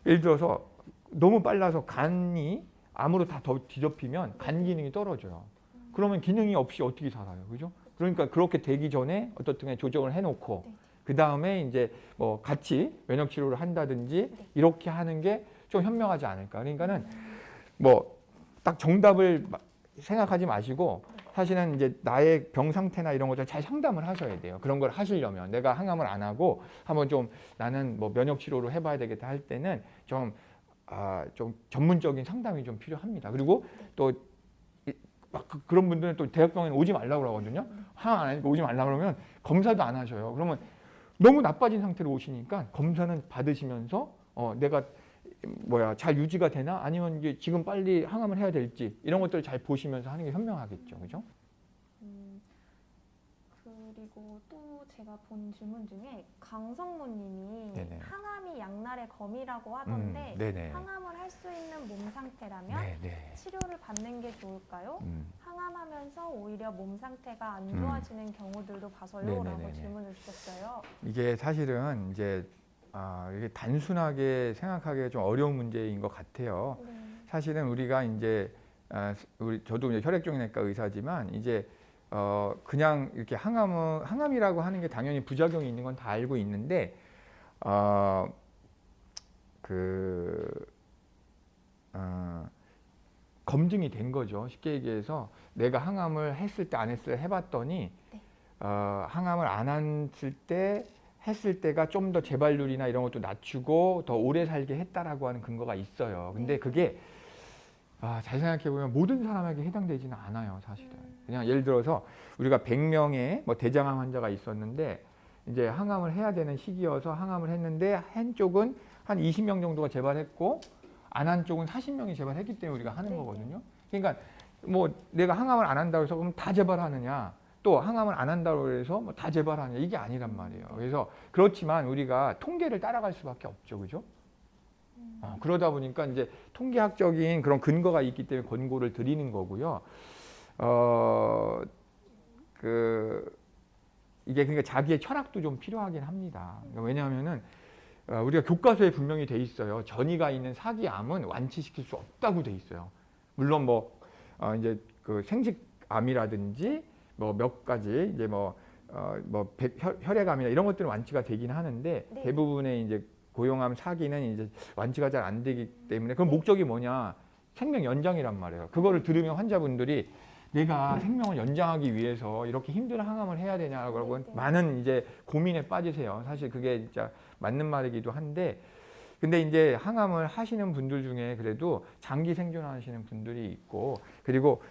예를 들어서 너무 빨라서 간이 암으로 다 더 뒤덮이면 간 기능이 떨어져요. 그러면 기능이 없이 어떻게 살아요, 그죠? 그러니까 그렇게 되기 전에 어떻든 조정을 해놓고 네. 그 다음에 이제 뭐 같이 면역 치료를 한다든지 네. 이렇게 하는 게 좀 현명하지 않을까. 그러니까는 뭐 딱 정답을 생각하지 마시고 사실은 이제 나의 병 상태나 이런 것들 잘 상담을 하셔야 돼요. 그런 걸 하시려면 내가 항암을 안 하고 한번 좀 나는 뭐 면역 치료를 해봐야 되겠다 할 때는 좀 전문적인 상담이 좀 필요합니다. 그리고 또 막 그런 분들은 또 대학병원에 오지 말라고 그러거든요. 항암 안 하니까 오지 말라고 그러면 검사도 안 하셔요. 그러면 너무 나빠진 상태로 오시니까 검사는 받으시면서 내가 잘 유지가 되나 아니면 이제 지금 빨리 항암을 해야 될지 이런 것들을 잘 보시면서 하는 게 현명하겠죠, 그죠? 그리고 또 제가 본 질문 중에 강성무님이 네네. 항암이 양날의 검이라고 하던데 네네. 항암을 할 수 있는 몸 상태라면 네네. 치료를 받는 게 좋을까요? 항암하면서 오히려 몸 상태가 안 좋아지는 경우들도 봐서요 라고 네네네네. 질문을 주셨어요. 이게 사실은 이제 이게 단순하게 생각하기가 좀 어려운 문제인 것 같아요. 네. 사실은 우리가 이제 저도 이제 혈액종양내과 의사지만 이제 그냥 이렇게 항암이라고 하는 게 당연히 부작용이 있는 건 다 알고 있는데 검증이 된 거죠. 쉽게 얘기해서 내가 항암을 했을 때 안 했을 때 해봤더니 네. 항암을 안 했을 때가 좀 더 재발률이나 이런 것도 낮추고 더 오래 살게 했다라고 하는 근거가 있어요. 근데 네. 그게 잘 생각해 보면 모든 사람에게 해당되지는 않아요, 사실은. 그냥 예를 들어서 우리가 100명의 뭐 대장암 환자가 있었는데 이제 항암을 해야 되는 시기여서 항암을 했는데 한쪽은 한 20명 정도가 재발했고 안 한 쪽은 40명이 재발했기 때문에 우리가 하는 네. 거거든요. 그러니까 뭐 내가 항암을 안 한다고 해서 그럼 다 재발하느냐? 또 항암을 안 한다고 해서 뭐 다 재발하느냐? 이게 아니란 말이에요. 그래서 그렇지만 우리가 통계를 따라갈 수밖에 없죠, 그죠? 그러다 보니까 이제 통계학적인 그런 근거가 있기 때문에 권고를 드리는 거고요. 이게 그러니까 자기의 철학도 좀 필요하긴 합니다. 왜냐하면은 우리가 교과서에 분명히 돼 있어요. 전이가 있는 사기암은 완치시킬 수 없다고 돼 있어요. 물론 뭐 이제 그 생식암이라든지 뭐 몇 가지 이제 혈액암이나 이런 것들은 완치가 되긴 하는데 네. 대부분의 이제 고용암 사기는 이제 완치가 잘 안 되기 때문에 그럼 목적이 뭐냐? 생명 연장이란 말이에요. 그거를 들으면 환자분들이 내가 생명을 연장하기 위해서 이렇게 힘든 항암을 해야 되냐라고 많은 이제 고민에 빠지세요. 사실 그게 진짜 맞는 말이기도 한데, 근데 이제 항암을 하시는 분들 중에 그래도 장기 생존하시는 분들이 있고, 그리고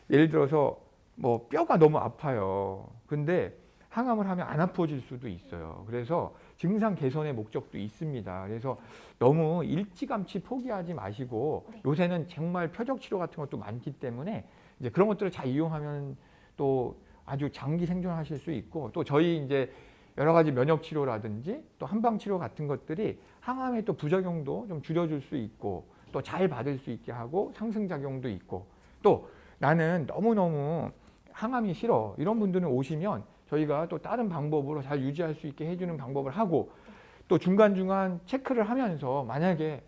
예를 들어서 뭐 뼈가 너무 아파요. 근데 항암을 하면 안 아파질 수도 있어요. 그래서 증상 개선의 목적도 있습니다. 그래서 너무 일찌감치 포기하지 마시고 요새는 정말 표적 치료 같은 것도 많기 때문에 이제 그런 것들을 잘 이용하면 또 아주 장기 생존하실 수 있고, 또 저희 이제 여러 가지 면역 치료라든지 또 한방 치료 같은 것들이 항암의 또 부작용도 좀 줄여줄 수 있고 또 잘 받을 수 있게 하고 상승작용도 있고, 또 나는 너무너무 항암이 싫어 이런 분들은 오시면 저희가 또 다른 방법으로 잘 유지할 수 있게 해주는 방법을 하고, 또 중간중간 체크를 하면서 만약에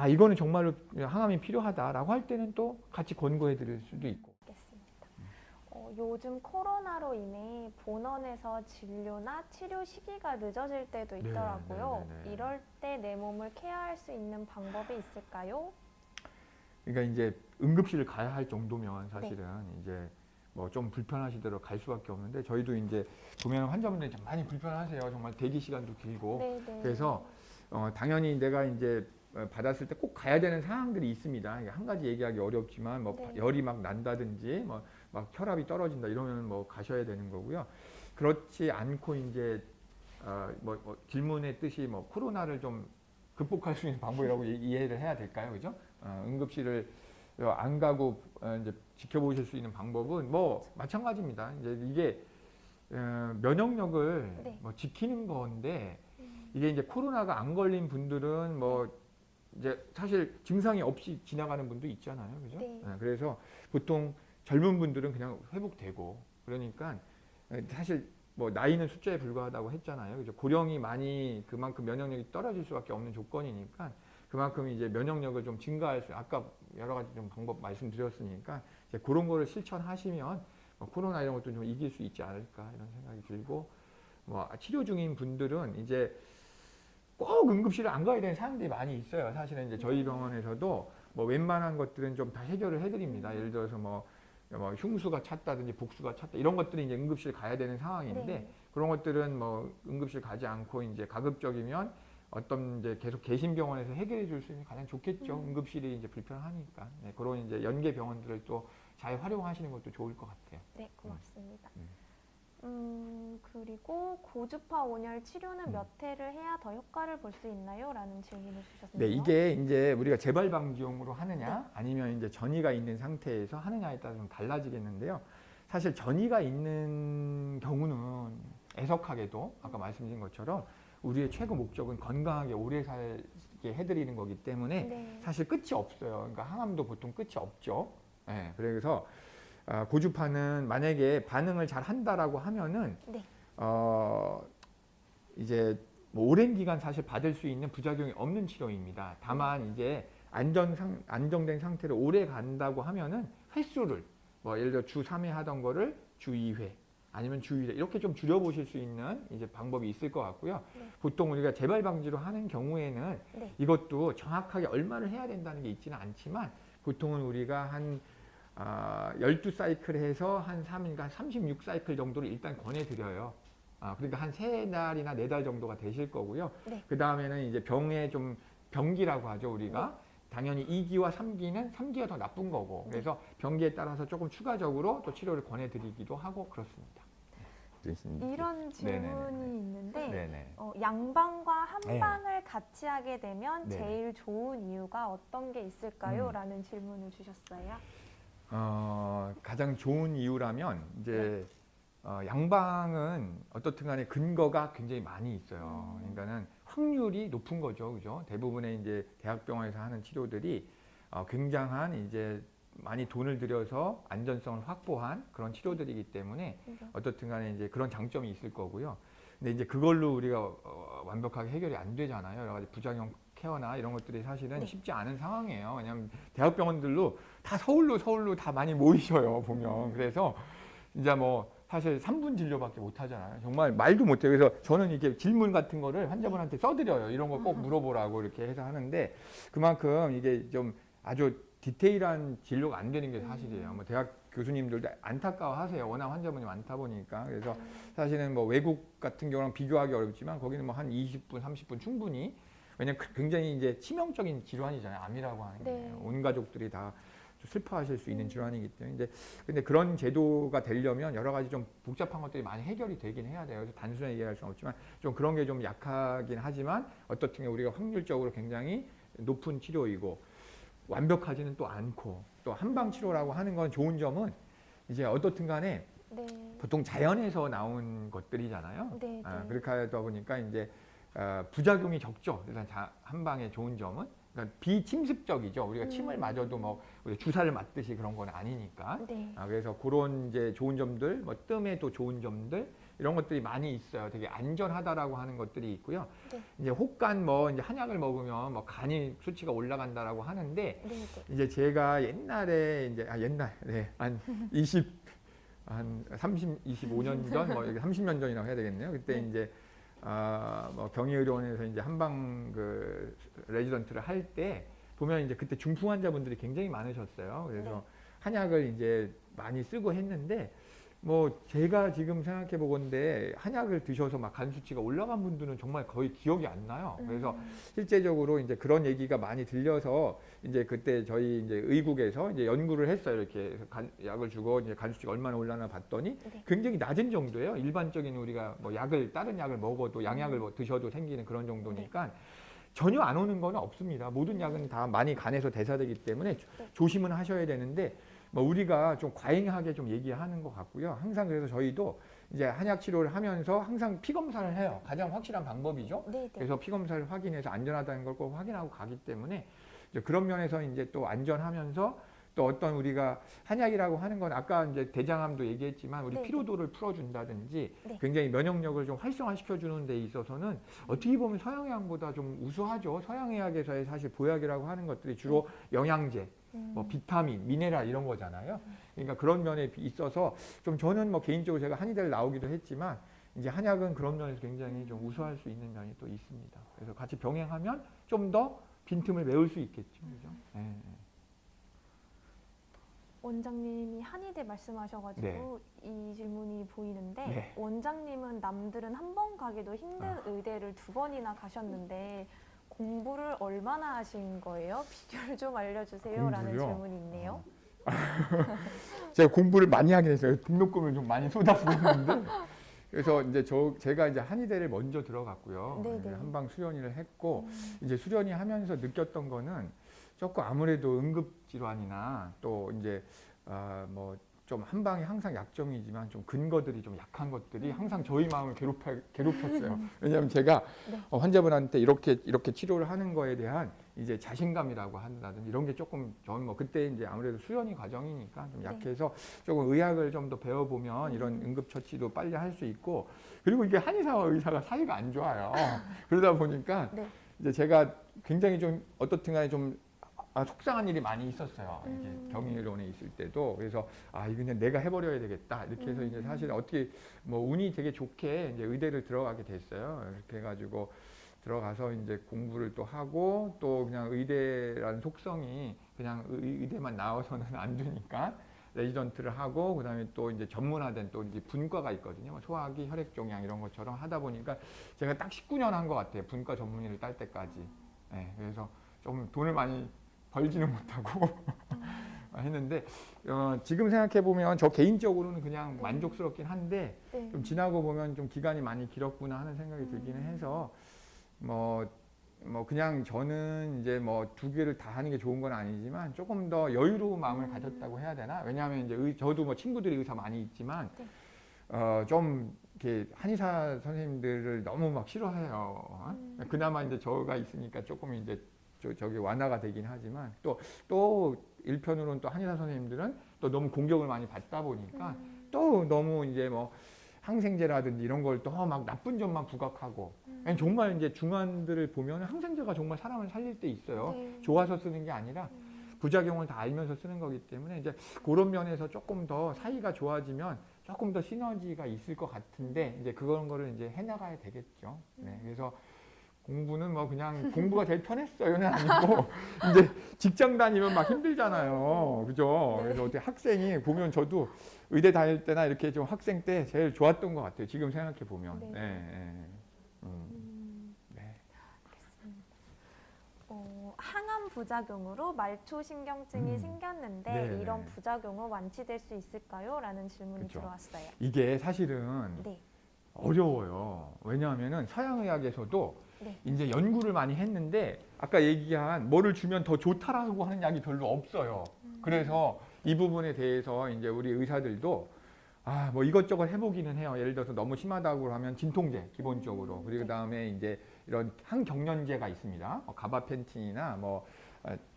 이거는 정말로 항암이 필요하다라고 할 때는 또 같이 권고해 드릴 수도 있고. 알겠습니다. 요즘 코로나로 인해 본원에서 진료나 치료 시기가 늦어질 때도 있더라고요. 네네네네. 이럴 때 내 몸을 케어할 수 있는 방법이 있을까요? 그러니까 이제 응급실을 가야 할 정도면 사실은 이제 뭐 좀 불편하시도록 갈 수밖에 없는데, 저희도 이제 보면 환자분들이 좀 많이 불편하세요. 정말 대기 시간도 길고. 네네. 그래서 당연히 내가 이제 받았을 때 꼭 가야 되는 상황들이 있습니다. 이게 한 가지 얘기하기 어렵지만 뭐 네. 열이 막 난다든지 막 혈압이 떨어진다 이러면 뭐 가셔야 되는 거고요. 그렇지 않고 이제 질문의 뜻이 뭐 코로나를 좀 극복할 수 있는 방법이라고 이해를 해야 될까요, 그죠? 응급실을 안 가고 이제 지켜보실 수 있는 방법은 뭐 마찬가지입니다. 이제 이게 면역력을 네. 뭐 지키는 건데, 이게 이제 코로나가 안 걸린 분들은 뭐 이제 사실 증상이 없이 지나가는 분도 있잖아요, 그죠? 네. 그래서 보통 젊은 분들은 그냥 회복되고, 그러니까 사실 뭐 나이는 숫자에 불과하다고 했잖아요. 그죠? 고령이 많이 그만큼 면역력이 떨어질 수밖에 없는 조건이니까 그만큼 이제 면역력을 좀 증가할 수, 아까 여러 가지 좀 방법 말씀드렸으니까 이제 그런 거를 실천하시면 코로나 이런 것도 좀 이길 수 있지 않을까 이런 생각이 들고, 뭐 치료 중인 분들은 이제 꼭 응급실을 안 가야 되는 사람들이 많이 있어요. 사실은 이제 저희 병원에서도 뭐 웬만한 것들은 좀 다 해결을 해드립니다. 예를 들어서 뭐 흉수가 찼다든지 복수가 찼다 이런 것들이 이제 응급실 가야 되는 상황인데 네. 그런 것들은 뭐 응급실 가지 않고 이제 가급적이면 어떤 이제 계속 계신 병원에서 해결해 줄 수 있는 게 가장 좋겠죠. 응급실이 이제 불편하니까. 네, 그런 이제 연계 병원들을 또 잘 활용하시는 것도 좋을 것 같아요. 네, 고맙습니다. 그리고 고주파 온열 치료는 몇 회를 해야 더 효과를 볼 수 있나요? 라는 질문을 주셨는데요. 네, 이게 이제 우리가 재발 방지용으로 하느냐, 아니면 이제 전이가 있는 상태에서 하느냐에 따라 좀 달라지겠는데요. 사실 전이가 있는 경우는 애석하게도 아까 말씀드린 것처럼 우리의 최고 목적은 건강하게 오래 살게 해드리는 거기 때문에 네. 사실 끝이 없어요. 그러니까 항암도 보통 끝이 없죠. 네, 그래서 고주파는 만약에 반응을 잘 한다라고 하면은 네. 이제 뭐 오랜 기간 사실 받을 수 있는 부작용이 없는 치료입니다. 다만 이제 안정된 상태로 오래 간다고 하면은 횟수를 뭐 예를 들어 주 3회 하던 거를 주 2회 아니면 주 1회 이렇게 좀 줄여보실 수 있는 이제 방법이 있을 것 같고요. 네. 보통 우리가 재발 방지로 하는 경우에는 네. 이것도 정확하게 얼마를 해야 된다는 게 있지는 않지만 보통은 우리가 한 12사이클 해서 한 3일간 36사이클 정도를 일단 권해드려요. 그러니까 한 3달이나 4달 정도가 되실 거고요. 네. 그 다음에는 이제 병의 좀 병기라고 하죠, 우리가. 네. 당연히 2기와 3기는 3기가 더 나쁜 거고. 그래서 병기에 따라서 조금 추가적으로 또 치료를 권해드리기도 하고 그렇습니다. 이런 질문이 네네네. 있는데 네네. 양방과 한방을 같이 하게 되면 네네. 제일 좋은 이유가 어떤 게 있을까요? 라는 질문을 주셨어요. 가장 좋은 이유라면 이제 양방은 어떻든 간에 근거가 굉장히 많이 있어요. 그러니까는 확률이 높은 거죠. 그죠? 대부분의 이제 대학병원에서 하는 치료들이 굉장한 이제 많이 돈을 들여서 안전성을 확보한 그런 치료들이기 때문에 어떻든 간에 이제 그런 장점이 있을 거고요. 근데 이제 그걸로 우리가 완벽하게 해결이 안 되잖아요. 여러 가지 부작용 케어나 이런 것들이 사실은 쉽지 않은 상황이에요. 왜냐하면 대학병원들로 다 서울로 다 많이 모이셔요, 보면. 그래서 이제 뭐 사실 3분 진료밖에 못 하잖아요. 정말 말도 못 해요. 그래서 저는 이렇게 질문 같은 거를 환자분한테 써드려요. 이런 거 꼭 물어보라고 이렇게 해서 하는데 그만큼 이게 좀 아주 디테일한 진료가 안 되는 게 사실이에요. 뭐 대학 교수님들도 안타까워하세요. 워낙 환자분이 많다 보니까. 그래서 사실은 뭐 외국 같은 경우랑 비교하기 어렵지만 거기는 뭐 한 20분, 30분 충분히. 왜냐면 굉장히 이제 치명적인 질환이잖아요. 암이라고 하는 게. 네. 온 가족들이 다 슬퍼하실 수 있는 질환이기 때문에. 근데 그런 제도가 되려면 여러 가지 좀 복잡한 것들이 많이 해결이 되긴 해야 돼요. 그래서 단순하게 얘기할 수는 없지만 좀 그런 게 좀 약하긴 하지만 어떻든 우리가 확률적으로 굉장히 높은 치료이고 완벽하지는 또 않고 또 한방 치료라고 하는 건 좋은 점은 이제 어떻든 간에 네. 보통 자연에서 나온 것들이잖아요. 네, 네. 그렇게 하다 보니까 이제 부작용이 적죠. 일단 한방의 좋은 점은 그러니까 비침습적이죠. 우리가 침을 맞아도 뭐 우리 주사를 맞듯이 그런 건 아니니까. 네. 그래서 그런 이제 좋은 점들, 뭐 뜸에 또 좋은 점들 이런 것들이 많이 있어요. 되게 안전하다라고 하는 것들이 있고요. 네. 이제 혹간 뭐 이제 한약을 먹으면 뭐 간이 수치가 올라간다라고 하는데 네, 네. 이제 제가 옛날에 이제 한 25년 전, 뭐 30년 전이라고 해야 되겠네요. 그때 네. 이제 뭐 경희의료원에서 이제 한방 그 레지던트를 할 때 보면 이제 그때 중풍 환자분들이 굉장히 많으셨어요. 그래서 네. 한약을 이제 많이 쓰고 했는데 뭐 제가 지금 생각해 보건데 한약을 드셔서 막 간 수치가 올라간 분들은 정말 거의 기억이 안 나요. 그래서 실제적으로 이제 그런 얘기가 많이 들려서 이제 그때 저희 이제 의국에서 이제 연구를 했어요. 이렇게 약을 주고 이제 간 수치가 얼마나 올라나 봤더니 네. 굉장히 낮은 정도예요. 일반적인 우리가 뭐 다른 약을 먹어도 양약을 뭐 드셔도 생기는 그런 정도니까 전혀 안 오는 건 없습니다. 모든 약은 다 많이 간에서 대사되기 때문에 조심은 하셔야 되는데 뭐 우리가 좀 과잉하게 좀 얘기하는 것 같고요. 항상 그래서 저희도 이제 한약 치료를 하면서 항상 피 검사를 해요. 가장 확실한 방법이죠. 네, 네. 그래서 피 검사를 확인해서 안전하다는 걸 꼭 확인하고 가기 때문에 이제 그런 면에서 이제 또 안전하면서 또 어떤 우리가 한약이라고 하는 건 아까 이제 대장암도 얘기했지만 우리 네. 피로도를 풀어준다든지 네. 굉장히 면역력을 좀 활성화시켜주는 데 있어서는 어떻게 보면 서양의학보다 좀 우수하죠. 서양의학에서의 사실 보약이라고 하는 것들이 주로 영양제, 뭐 비타민, 미네랄 이런 거잖아요. 그러니까 그런 면에 있어서 좀 저는 뭐 개인적으로 제가 한의대를 나오기도 했지만 이제 한약은 그런 면에서 굉장히 좀 우수할 수 있는 면이 또 있습니다. 그래서 같이 병행하면 좀 더 빈틈을 메울 수 있겠죠. 그죠? 네. 원장님이 한의대 말씀하셔가지고 이 질문이 보이는데 네. 원장님은 남들은 한 번 가기도 힘든 의대를 2번이나 가셨는데 공부를 얼마나 하신 거예요? 비결 좀 알려주세요. 라는 공부요? 질문이 있네요. 제가 공부를 많이 하긴 했어요. 등록금을 좀 많이 쏟아부었는데. 그래서 이제 제가 이제 한의대를 먼저 들어갔고요. 네네. 이제 한방 수련의를 했고 이제 수련의 하면서 느꼈던 거는 조금 아무래도 응급질환이나 또 이제 뭐 좀 한방이 항상 약점이지만 좀 근거들이 좀 약한 것들이 항상 저희 마음을 괴롭혔어요. 왜냐하면 제가 네. 환자분한테 이렇게 치료를 하는 거에 대한 이제 자신감이라고 한다든지 이런 게 조금 저는 뭐 그때 이제 아무래도 수련의 과정이니까 좀 네. 약해서 조금 의학을 좀 더 배워보면 이런 응급처치도 빨리 할 수 있고 그리고 이게 한의사와 의사가 사이가 안 좋아요. 그러다 보니까 네. 이제 제가 굉장히 좀 어떻든 간에 좀 속상한 일이 많이 있었어요. 이제 경의원에 있을 때도. 그래서 이거 그냥 내가 해버려야 되겠다. 이렇게 해서 이제 사실 어떻게 뭐 운이 되게 좋게 이제 의대를 들어가게 됐어요. 이렇게 해가지고 들어가서 이제 공부를 또 하고 또 그냥 의대라는 속성이 그냥 의대만 나와서는 안 되니까 레지던트를 하고 그다음에 또 이제 전문화된 또 이제 분과가 있거든요. 뭐 소화기, 혈액종양 이런 것처럼 하다 보니까 제가 딱 19년 한 것 같아요. 분과 전문의를 딸 때까지. 네, 그래서 좀 돈을 많이 벌지는 못하고 했는데 지금 생각해 보면 저 개인적으로는 그냥 만족스럽긴 한데 네. 좀 지나고 보면 좀 기간이 많이 길었구나 하는 생각이 들기는 해서 뭐 그냥 저는 이제 뭐 2개를 다 하는 게 좋은 건 아니지만 조금 더 여유로운 마음을 가졌다고 해야 되나? 왜냐하면 이제 저도 뭐 친구들이 의사 많이 있지만 좀 이렇게 한의사 선생님들을 너무 막 싫어해요. 그나마 이제 저가 있으니까 조금 이제 저기 완화가 되긴 하지만 또 일편으로는 또 한의사 선생님들은 또 너무 공격을 많이 받다 보니까 또 너무 이제 뭐 항생제라든지 이런 걸 또 막 나쁜 점만 부각하고 정말 이제 중환들을 보면 항생제가 정말 사람을 살릴 때 있어요. 네. 좋아서 쓰는 게 아니라 부작용을 다 알면서 쓰는 거기 때문에 이제 그런 면에서 조금 더 사이가 좋아지면 조금 더 시너지가 있을 것 같은데 이제 그런 거를 이제 해나가야 되겠죠. 네, 그래서 공부는 뭐 그냥 공부가 제일 편했어요는 아니고 이제 직장 다니면 막 힘들잖아요. 그죠? 그래서 어떻게 학생이 보면 저도 의대 다닐 때나 이렇게 좀 학생 때 제일 좋았던 것 같아요. 지금 생각해 보면. 네. 네. 항암 부작용으로 말초신경증이 생겼는데 네, 이런 네. 부작용은 완치될 수 있을까요? 라는 질문이 그렇죠. 들어왔어요. 이게 사실은 네. 어려워요. 왜냐하면은 서양의학에서도 네. 이제 연구를 많이 했는데 아까 얘기한 뭐를 주면 더 좋다라고 하는 약이 별로 없어요. 그래서 이 부분에 대해서 이제 우리 의사들도 뭐 이것저것 해보기는 해요. 예를 들어서 너무 심하다고 하면 진통제 기본적으로 그리고 그다음에 이제 이런 항경련제가 있습니다. 가바펜틴이나 뭐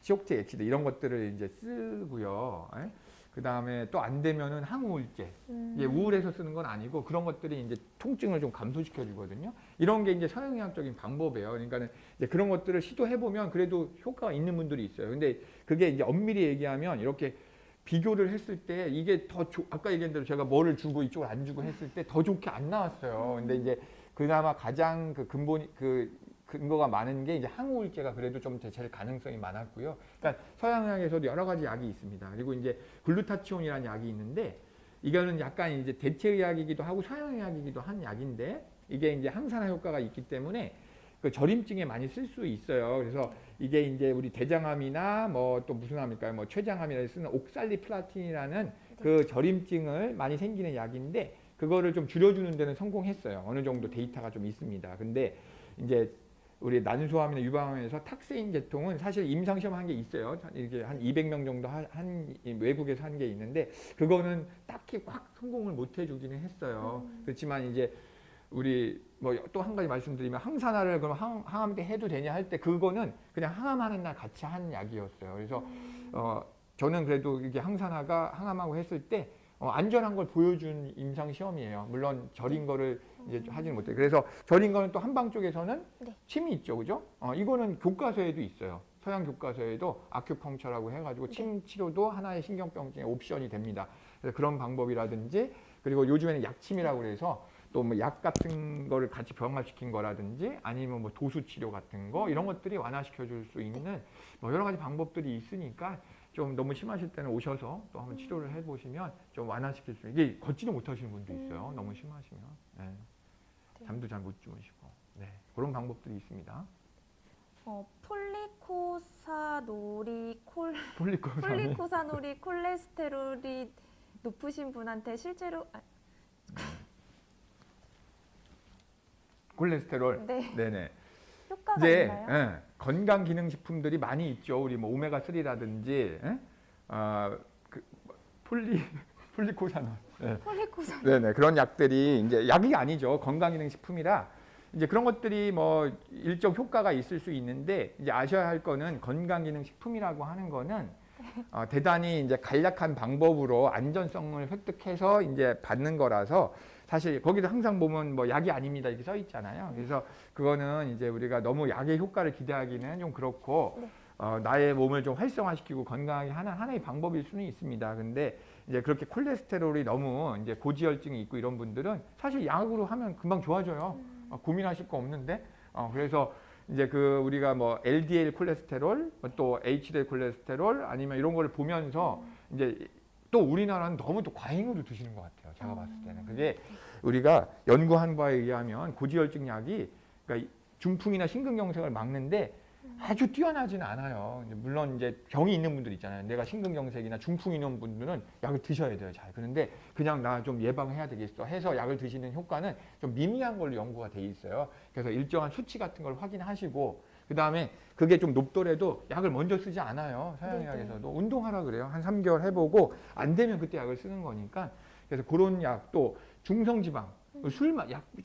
치옥제 엑시드 이런 것들을 이제 쓰고요. 그 다음에 또 안 되면은 항우울제. 이게 우울해서 쓰는 건 아니고 그런 것들이 이제 통증을 좀 감소시켜 주거든요. 이런 게 이제 서양의학적인 방법이에요. 그러니까는 이제 그런 것들을 시도해 보면 그래도 효과가 있는 분들이 있어요. 근데 그게 이제 엄밀히 얘기하면 이렇게 비교를 했을 때 이게 더 아까 얘기한 대로 제가 뭐를 주고 이쪽을 안 주고 했을 때 더 좋게 안 나왔어요. 근데 이제 그나마 가장 그 근거가 많은 게 이제 항우울제가 그래도 좀 제일 가능성이 많았고요. 그러니까 서양의학에서도 여러 가지 약이 있습니다. 그리고 이제 글루타치온이라는 약이 있는데 이거는 약간 이제 대체의학이기도 하고 서양의학이기도 한 약인데 이게 이제 항산화 효과가 있기 때문에 그 저림증에 많이 쓸 수 있어요. 그래서 이게 이제 우리 대장암이나 뭐 또 무슨 암일까요? 뭐 췌장암이라 쓰는 옥살리플라틴이라는 그 저림증을 많이 생기는 약인데 그거를 좀 줄여주는 데는 성공했어요. 어느 정도 데이터가 좀 있습니다. 근데 이제 우리 난소암이나 유방암에서 탁세인 계통은 사실 임상시험 한 게 있어요. 이게 한 200명 정도 외국에서 한 게 있는데 그거는 딱히 확 성공을 못 해주기는 했어요. 그렇지만 이제 우리 뭐 또 한 가지 말씀드리면 항산화를 그럼 항암 때 해도 되냐 할 때 그거는 그냥 항암하는 날 같이 한 약이었어요. 그래서 저는 그래도 이게 항산화가 항암하고 했을 때 안전한 걸 보여준 임상 시험이에요. 물론 절인 거를 이제 하지는 못해요. 그래서 절인 거는 또 한방 쪽에서는 네. 침이 있죠, 그죠? 이거는 교과서에도 있어요. 서양 교과서에도 아큐펑처라고 해가지고 침 치료도 하나의 신경병 중에 옵션이 됩니다. 그래서 그런 방법이라든지 그리고 요즘에는 약침이라고 그래서 또 뭐 약 같은 거를 같이 병합시킨 거라든지 아니면 뭐 도수 치료 같은 거 이런 것들이 완화시켜 줄 수 있는 뭐 여러 가지 방법들이 있으니까 좀 너무 심하실 때는 오셔서 또 한번 치료를 해보시면 좀 완화시킬 수 있게 걷지도 못하시는 분도 있어요. 너무 심하시면. 네. 잠도 잘 못 주무시고. 네. 그런 방법들이 있습니다. 폴리코사노리 콜레스테롤이 높으신 분한테 실제로 콜레스테롤. 네. 네네. 효과가 이제 있나요? 건강 기능 식품들이 많이 있죠. 우리 뭐 오메가 3라든지 폴리코사놀. 네. 폴리코사노리. 네네. 그런 약들이 이제 약이 아니죠. 건강 기능 식품이라 이제 그런 것들이 뭐 일정 효과가 있을 수 있는데 이제 아셔야 할 거는 건강 기능 식품이라고 하는 거는 대단히 이제 간략한 방법으로 안전성을 획득해서 이제 받는 거라서 사실 거기도 항상 보면 뭐 약이 아닙니다 이렇게 써 있잖아요. 그래서 그거는 이제 우리가 너무 약의 효과를 기대하기는 좀 그렇고 나의 몸을 좀 활성화시키고 건강하게 하는 하나의 방법일 수는 있습니다. 근데 이제 그렇게 콜레스테롤이 너무 이제 고지혈증이 있고 이런 분들은 사실 약으로 하면 금방 좋아져요. 고민하실 거 없는데 그래서 이제 그 우리가 뭐 LDL 콜레스테롤 또 HDL 콜레스테롤 아니면 이런 거를 보면서 이제 또 우리나라는 너무 또 과잉으로 드시는 것 같아요. 제가 봤을 때는 그게 우리가 연구한 바에 의하면 고지혈증 약이 그러니까 중풍이나 심근경색을 막는데 아주 뛰어나지는 않아요. 물론 이제 병이 있는 분들 있잖아요. 내가 심근경색이나 중풍이 있는 분들은 약을 드셔야 돼요. 잘. 그런데 그냥 나 좀 예방해야 되겠어 해서 약을 드시는 효과는 좀 미미한 걸로 연구가 돼 있어요. 그래서 일정한 수치 같은 걸 확인하시고 그 다음에 그게 좀 높더라도 약을 먼저 쓰지 않아요. 서양의학에서도 운동하라 그래요. 한 3개월 해보고 안 되면 그때 약을 쓰는 거니까 그래서 그런 약 또 중성지방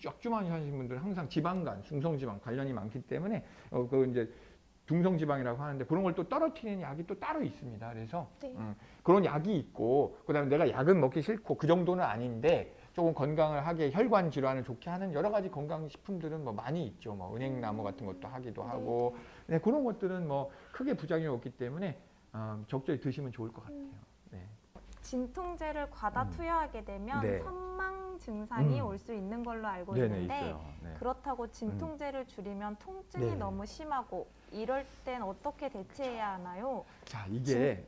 약주만 하시는 분들은 항상 지방간, 중성지방 관련이 많기 때문에 그 이제 중성지방이라고 하는데 그런 걸 또 떨어뜨리는 약이 또 따로 있습니다. 그래서 그런 약이 있고 그다음에 내가 약은 먹기 싫고 그 정도는 아닌데 조금 건강을 하게 혈관 질환을 좋게 하는 여러 가지 건강 식품들은 뭐 많이 있죠. 뭐 은행나무 같은 것도 하기도 하고 네, 그런 것들은 뭐 크게 부작용이 없기 때문에 적절히 드시면 좋을 것 같아요. 네. 진통제를 과다 투여하게 되면 네. 선망 증상이 올 수 있는 걸로 알고 네네, 있는데 있어요. 네. 그렇다고 진통제를 줄이면 통증이 네네. 너무 심하고 이럴 땐 어떻게 대체해야 하나요? 자 이게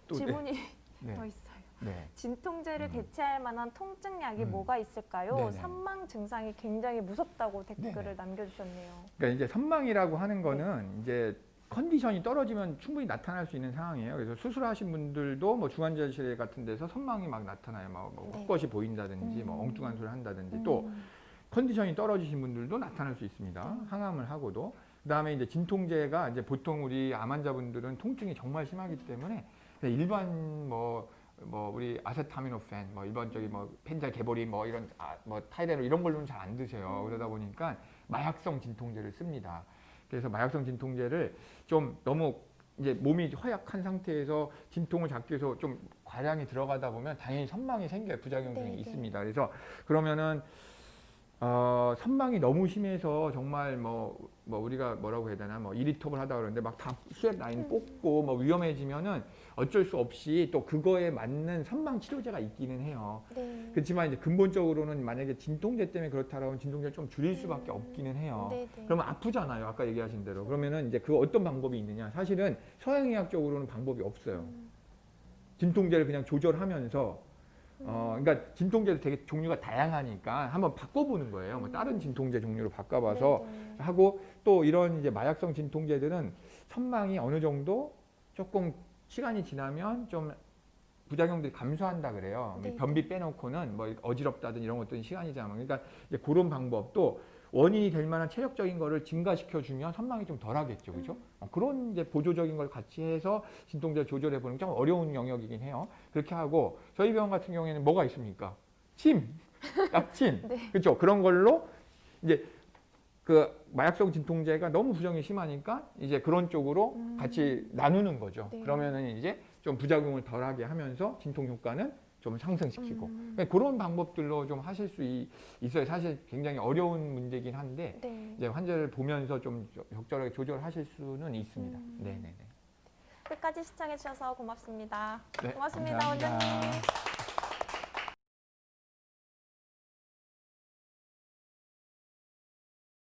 또 질문이 네. 더 있어요. 네. 진통제를 대체할 만한 통증약이 뭐가 있을까요? 네네. 선망 증상이 굉장히 무섭다고 댓글을 네네. 남겨주셨네요. 그러니까 이제 선망이라고 하는 거는 이제 컨디션이 떨어지면 충분히 나타날 수 있는 상황이에요. 그래서 수술하신 분들도 뭐 중환자실 같은 데서 선망이 막 나타나요. 뭐 헛것이 보인다든지 뭐 엉뚱한 소리 한다든지 또 컨디션이 떨어지신 분들도 나타날 수 있습니다. 항암을 하고도. 그다음에 이제 진통제가 이제 보통 우리 암 환자분들은 통증이 정말 심하기 때문에 일반 뭐 우리 아세타미노펜 뭐 일반적인 뭐 펜자 개보린 뭐 이런 뭐 타이레놀 이런 걸로는 잘 안 드세요. 그러다 보니까 마약성 진통제를 씁니다. 그래서 마약성 진통제를 좀 너무 이제 몸이 허약한 상태에서 진통을 잡기 위해서 좀 과량이 들어가다 보면 당연히 선망이 생겨요. 부작용이 있습니다. 그래서 그러면은 선망이 너무 심해서 정말 뭐 우리가 뭐라고 해야 되나 뭐 이리톱을 하다 그러는데 막 다 수액 라인 뽑고 뭐 위험해지면은 어쩔 수 없이 또 그거에 맞는 선망 치료제가 있기는 해요. 네. 그렇지만 이제 근본적으로는 만약에 진통제 때문에 그렇다라면 진통제를 좀 줄일 수밖에 없기는 해요. 네네. 그러면 아프잖아요. 아까 얘기하신 대로. 그러면은 이제 그 어떤 방법이 있느냐? 사실은 서양의학적으로는 방법이 없어요. 진통제를 그냥 조절하면서 그러니까 진통제도 되게 종류가 다양하니까 한번 바꿔보는 거예요. 뭐 다른 진통제 종류로 바꿔봐서 하고 또 이런 이제 마약성 진통제들은 선망이 어느 정도 조금 시간이 지나면 좀 부작용들이 감소한다 그래요. 변비 빼놓고는 뭐 어지럽다든 이런 것들은 시간이 지나면 그러니까 이제 그런 방법도 원인이 될 만한 체력적인 거를 증가시켜 주면 선망이 좀 덜하겠죠, 그죠? 그런 이제 보조적인 걸 같이 해서 진통제 조절해 보는 게 좀 어려운 영역이긴 해요. 그렇게 하고 저희 병원 같은 경우에는 뭐가 있습니까? 침, 약침, 그렇죠? 그런 걸로 이제 그 마약성 진통제가 너무 부작용이 심하니까 이제 그런 쪽으로 같이 나누는 거죠. 그러면은 이제 좀 부작용을 덜하게 하면서 진통 효과는 좀 상승시키고 그러니까 그런 방법들로 좀 하실 수 있어요. 사실 굉장히 어려운 문제긴 한데 네. 이제 환자를 보면서 좀 적절하게 조절하실 수는 있습니다. 네네네. 끝까지 시청해주셔서 고맙습니다. 네, 고맙습니다, 감사합니다. 원장님.